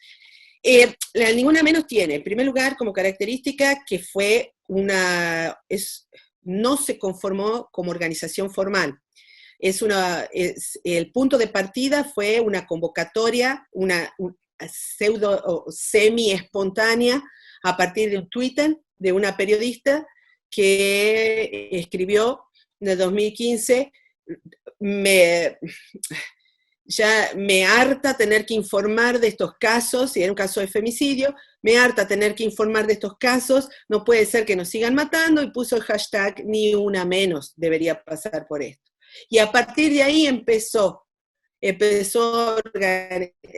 Ni Una Menos tiene, en primer lugar, como característica que fue no se conformó como organización formal. El punto de partida fue una convocatoria, una pseudo o semi-espontánea a partir de un Twitter de una periodista que escribió en el 2015, ya me harta tener que informar de estos casos, y era un caso de femicidio, me harta tener que informar de estos casos, no puede ser que nos sigan matando, y puso el hashtag Ni Una Menos, debería pasar por esto. Y a partir de ahí empezó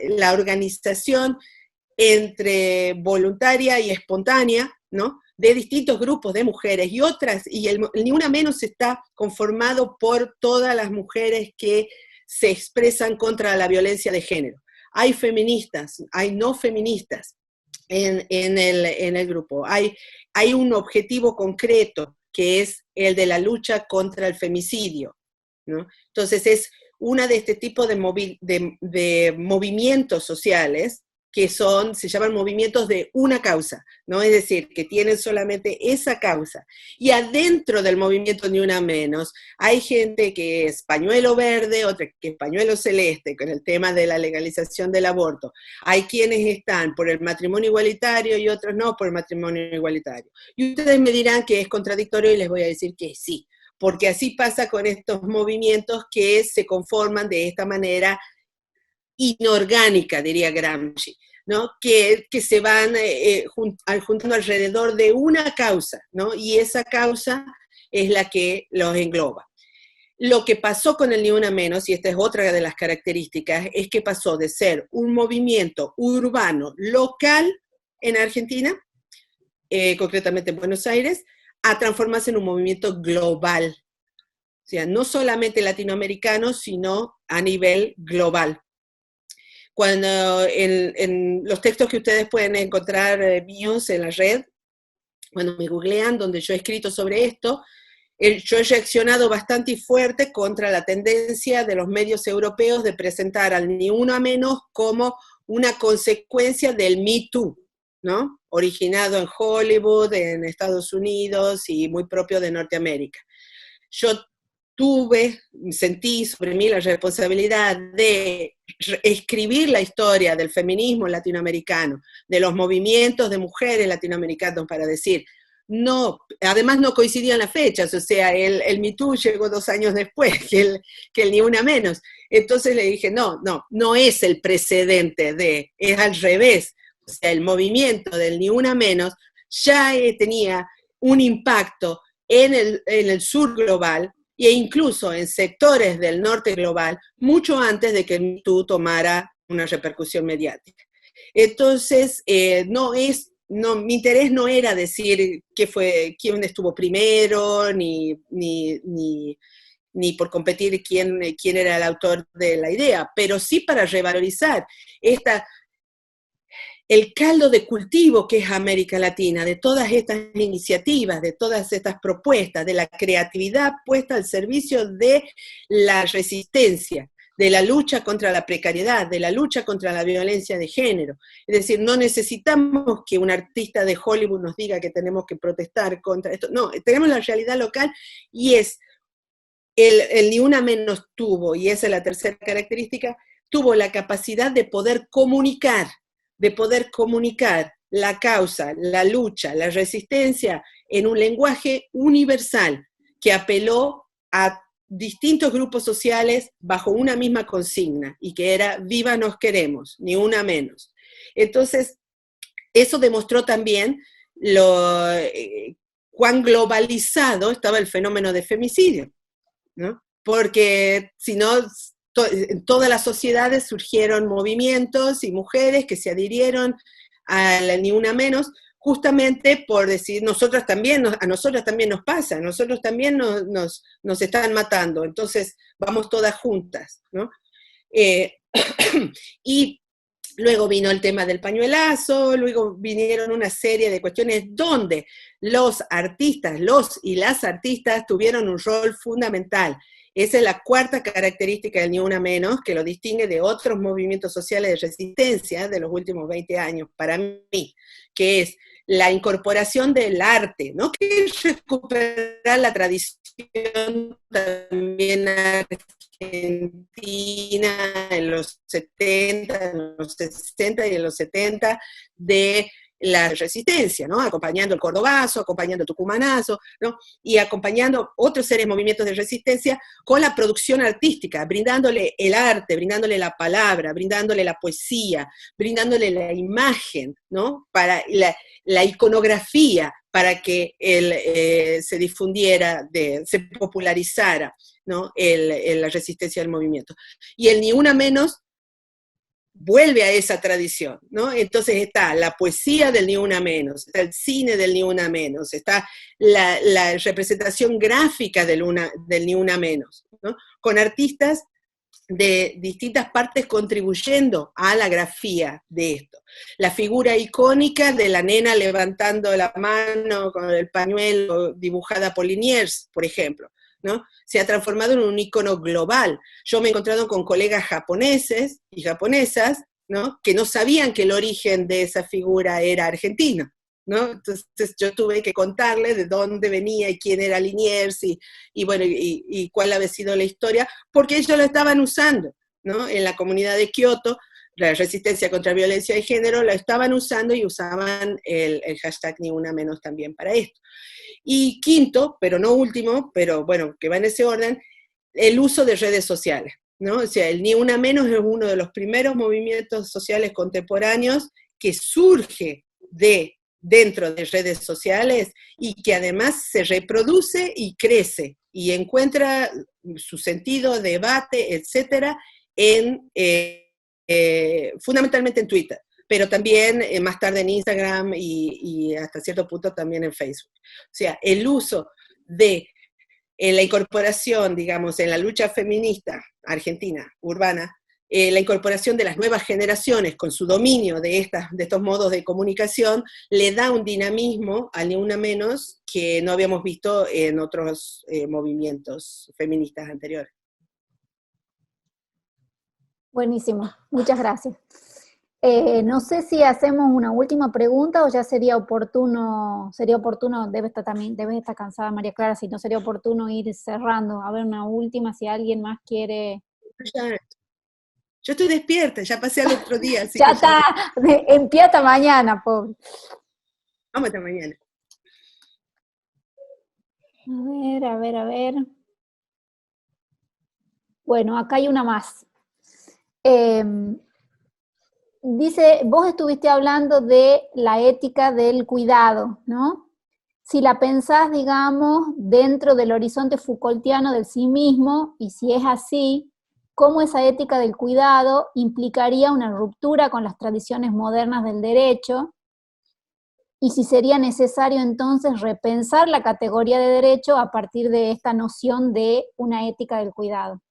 la organización entre voluntaria y espontánea, ¿no?, de distintos grupos de mujeres y otras, y el Ni Una Menos está conformado por todas las mujeres que se expresan contra la violencia de género. Hay feministas, hay no feministas en el grupo. Hay un objetivo concreto, que es el de la lucha contra el femicidio, ¿no? Entonces es una de este tipo de movimientos sociales que se llaman movimientos de una causa, ¿no? Es decir, que tienen solamente esa causa. Y adentro del movimiento Ni Una Menos hay gente que es pañuelo verde, otra que es pañuelo celeste, con el tema de la legalización del aborto. Hay quienes están por el matrimonio igualitario y otros no por el matrimonio igualitario. Y ustedes me dirán que es contradictorio, y les voy a decir que sí, porque así pasa con estos movimientos que se conforman de esta manera inorgánica, diría Gramsci, ¿no? Que se van juntando alrededor de una causa, ¿no? Y esa causa es la que los engloba. Lo que pasó con el Ni Una Menos, y esta es otra de las características, es que pasó de ser un movimiento urbano local en Argentina, concretamente en Buenos Aires, a transformarse en un movimiento global. O sea, no solamente latinoamericano, sino a nivel global. Cuando en los textos que ustedes pueden encontrar míos en la red, cuando me googlean, donde yo he escrito sobre esto, yo he reaccionado bastante fuerte contra la tendencia de los medios europeos de presentar al Ni Una Menos como una consecuencia del Me Too, ¿no? Originado en Hollywood, en Estados Unidos y muy propio de Norteamérica. Yo sentí sobre mí la responsabilidad de escribir la historia del feminismo latinoamericano, de los movimientos de mujeres latinoamericanos, para decir, no, además no coincidían las fechas, o sea, el Me Too llegó 2 años después que el Ni Una Menos. Entonces le dije, no es el precedente es al revés. O sea, el movimiento del Ni Una Menos ya tenía un impacto en el sur global, e incluso en sectores del norte global, mucho antes de que el Me Too tomara una repercusión mediática. Entonces, mi interés no era decir quién estuvo primero, ni por competir quién era el autor de la idea, pero sí para revalorizar el caldo de cultivo que es América Latina, de todas estas iniciativas, de todas estas propuestas, de la creatividad puesta al servicio de la resistencia, de la lucha contra la precariedad, de la lucha contra la violencia de género. Es decir, no necesitamos que un artista de Hollywood nos diga que tenemos que protestar contra esto. No, tenemos la realidad local y el Ni Una Menos tuvo, y esa es la tercera característica, tuvo la capacidad de poder comunicar la causa, la lucha, la resistencia en un lenguaje universal que apeló a distintos grupos sociales bajo una misma consigna, y que era viva nos queremos, ni una menos. Entonces, eso demostró también cuán globalizado estaba el fenómeno de femicidio, ¿no? Porque si no, en todas las sociedades surgieron movimientos y mujeres que se adhirieron a la Ni Una Menos, justamente por decir, a nosotras también nos pasa, a nosotros también nos están matando, entonces vamos todas juntas, ¿no? Y luego vino el tema del pañuelazo, luego vinieron una serie de cuestiones donde los y las artistas tuvieron un rol fundamental. Esa es la cuarta característica del Ni Una Menos, que lo distingue de otros movimientos sociales de resistencia de los últimos 20 años, para mí, que es la incorporación del arte, ¿no? Que es recuperar la tradición también argentina en los 70, en los 60 y en los 70, de la resistencia, ¿no? Acompañando el cordobazo, acompañando el tucumanazo, ¿no? Y acompañando otros movimientos de resistencia con la producción artística, brindándole el arte, brindándole la palabra, brindándole la poesía, brindándole la imagen, ¿no? Para la iconografía, para que se difundiera, se popularizara, ¿no? La resistencia del movimiento. Y el Ni Una Menos vuelve a esa tradición, ¿no? Entonces está la poesía del Ni Una Menos, está el cine del Ni Una Menos, está la representación gráfica del Ni Una Menos, ¿no? Con artistas de distintas partes contribuyendo a la grafía de esto. La figura icónica de la nena levantando la mano con el pañuelo dibujada por Liniers, por ejemplo, ¿no? Se ha transformado en un icono global. Yo me he encontrado con colegas japoneses y japonesas, ¿no? Que no sabían que el origen de esa figura era argentino, ¿no? Entonces yo tuve que contarles de dónde venía y quién era Liniers y cuál había sido la historia, porque ellos lo estaban usando, ¿no? En la comunidad de Kioto, la resistencia contra violencia de género, la estaban usando y usaban el hashtag Ni Una Menos también para esto. Y quinto, pero no último, pero bueno, que va en ese orden, el uso de redes sociales, ¿no? O sea, el Ni Una Menos es uno de los primeros movimientos sociales contemporáneos que surge dentro de redes sociales y que además se reproduce y crece y encuentra su sentido, debate, etcétera, fundamentalmente en Twitter, pero también más tarde en Instagram y hasta cierto punto también en Facebook. O sea, el uso de la incorporación, digamos, en la lucha feminista argentina, urbana, la incorporación de las nuevas generaciones con su dominio de estos modos de comunicación, le da un dinamismo al Ni Una Menos que no habíamos visto en otros movimientos feministas anteriores. Buenísimo, muchas gracias. No sé si hacemos una última pregunta o ya sería oportuno, debe estar cansada María Clara, si no sería oportuno ir cerrando. A ver, una última, si alguien más quiere. Yo estoy despierta, ya pasé al otro día. Así Ya que está, en pie hasta mañana, pobre. vamos hasta mañana. A ver. Bueno, acá hay una más. Dice, vos estuviste hablando de la ética del cuidado, ¿no? Si la pensás, digamos, dentro del horizonte Foucaultiano del sí mismo, y si es así, ¿cómo esa ética del cuidado implicaría una ruptura con las tradiciones modernas del derecho? Y si sería necesario entonces repensar la categoría de derecho a partir de esta noción de una ética del cuidado.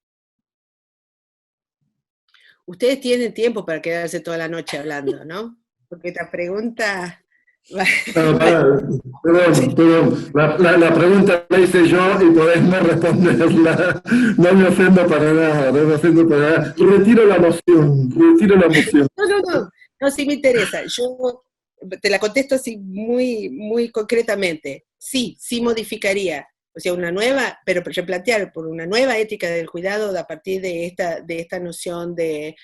Ustedes tienen tiempo para quedarse toda la noche hablando, ¿no? Porque esta pregunta... Perdón. La pregunta la hice yo y podés no responderla. No me ofendo para nada, Retiro la moción. No, sí me interesa. Yo te la contesto así muy, muy concretamente. Sí modificaría. O sea, una nueva, pero replantear por una nueva ética del cuidado a partir de esta noción de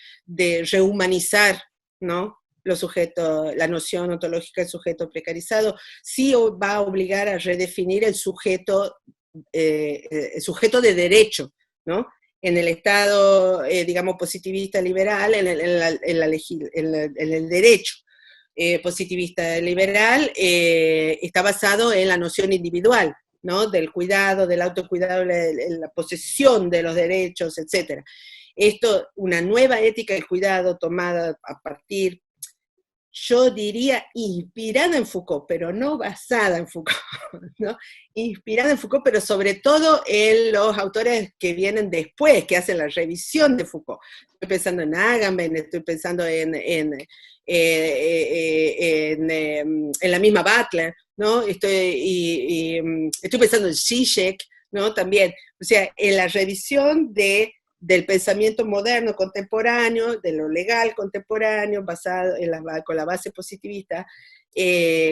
rehumanizar, ¿no? Los sujetos, la noción ontológica del sujeto precarizado, sí va a obligar a redefinir el sujeto de derecho, ¿no? En el Estado, digamos, positivista liberal, en el derecho positivista liberal, está basado en la noción individual, ¿no? Del cuidado, del autocuidado, la posesión de los derechos, etc. Esto, una nueva ética del cuidado tomada a partir, yo diría, inspirada en Foucault, pero no basada en Foucault, ¿no? Inspirada en Foucault, pero sobre todo en los autores que vienen después, que hacen la revisión de Foucault. Estoy pensando en Agamben, estoy pensando en la misma Butler, ¿no? Estoy pensando en Zizek, ¿no? También, o sea, en la revisión del pensamiento moderno contemporáneo, de lo legal contemporáneo, basado con la base positivista,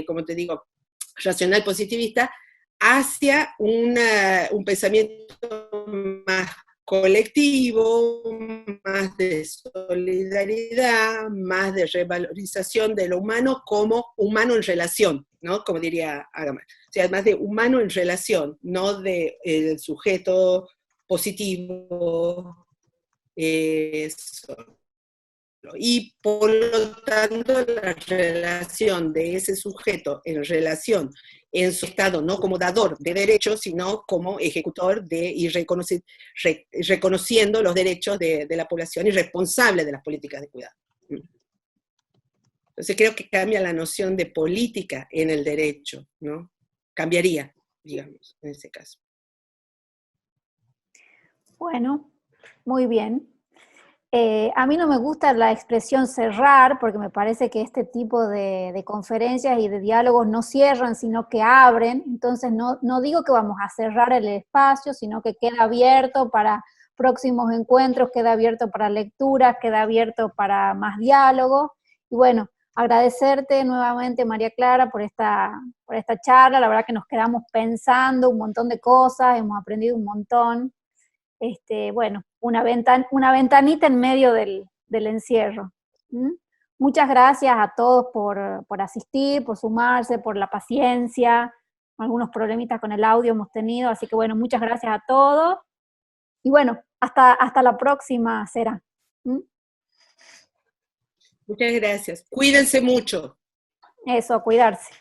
como te digo, racional positivista, hacia un pensamiento más colectivo, más de solidaridad, más de revalorización de lo humano como humano en relación, ¿no? Como diría Agamben. O sea, más de humano en relación, no de el sujeto positivo. Y por lo tanto la relación de ese sujeto en su estado, no como dador de derechos, sino como ejecutor y reconociendo los derechos de la población y responsable de las políticas de cuidado. Entonces creo que cambia la noción de política en el derecho, ¿no? Cambiaría, digamos, en ese caso. Bueno, muy bien. A mí no me gusta la expresión cerrar, porque me parece que este tipo de conferencias y de diálogos no cierran, sino que abren. Entonces no digo que vamos a cerrar el espacio, sino que queda abierto para próximos encuentros, queda abierto para lecturas, queda abierto para más diálogo. Y bueno, agradecerte nuevamente, María Clara, por esta charla. La verdad que nos quedamos pensando un montón de cosas, hemos aprendido un montón. Bueno, una ventanita en medio del encierro. Muchas gracias a todos por asistir, por sumarse, por la paciencia. Algunos problemitas con el audio hemos tenido, así que bueno, muchas gracias a todos. Y bueno, hasta la próxima, Sera. Muchas gracias. Cuídense mucho. Eso, cuidarse.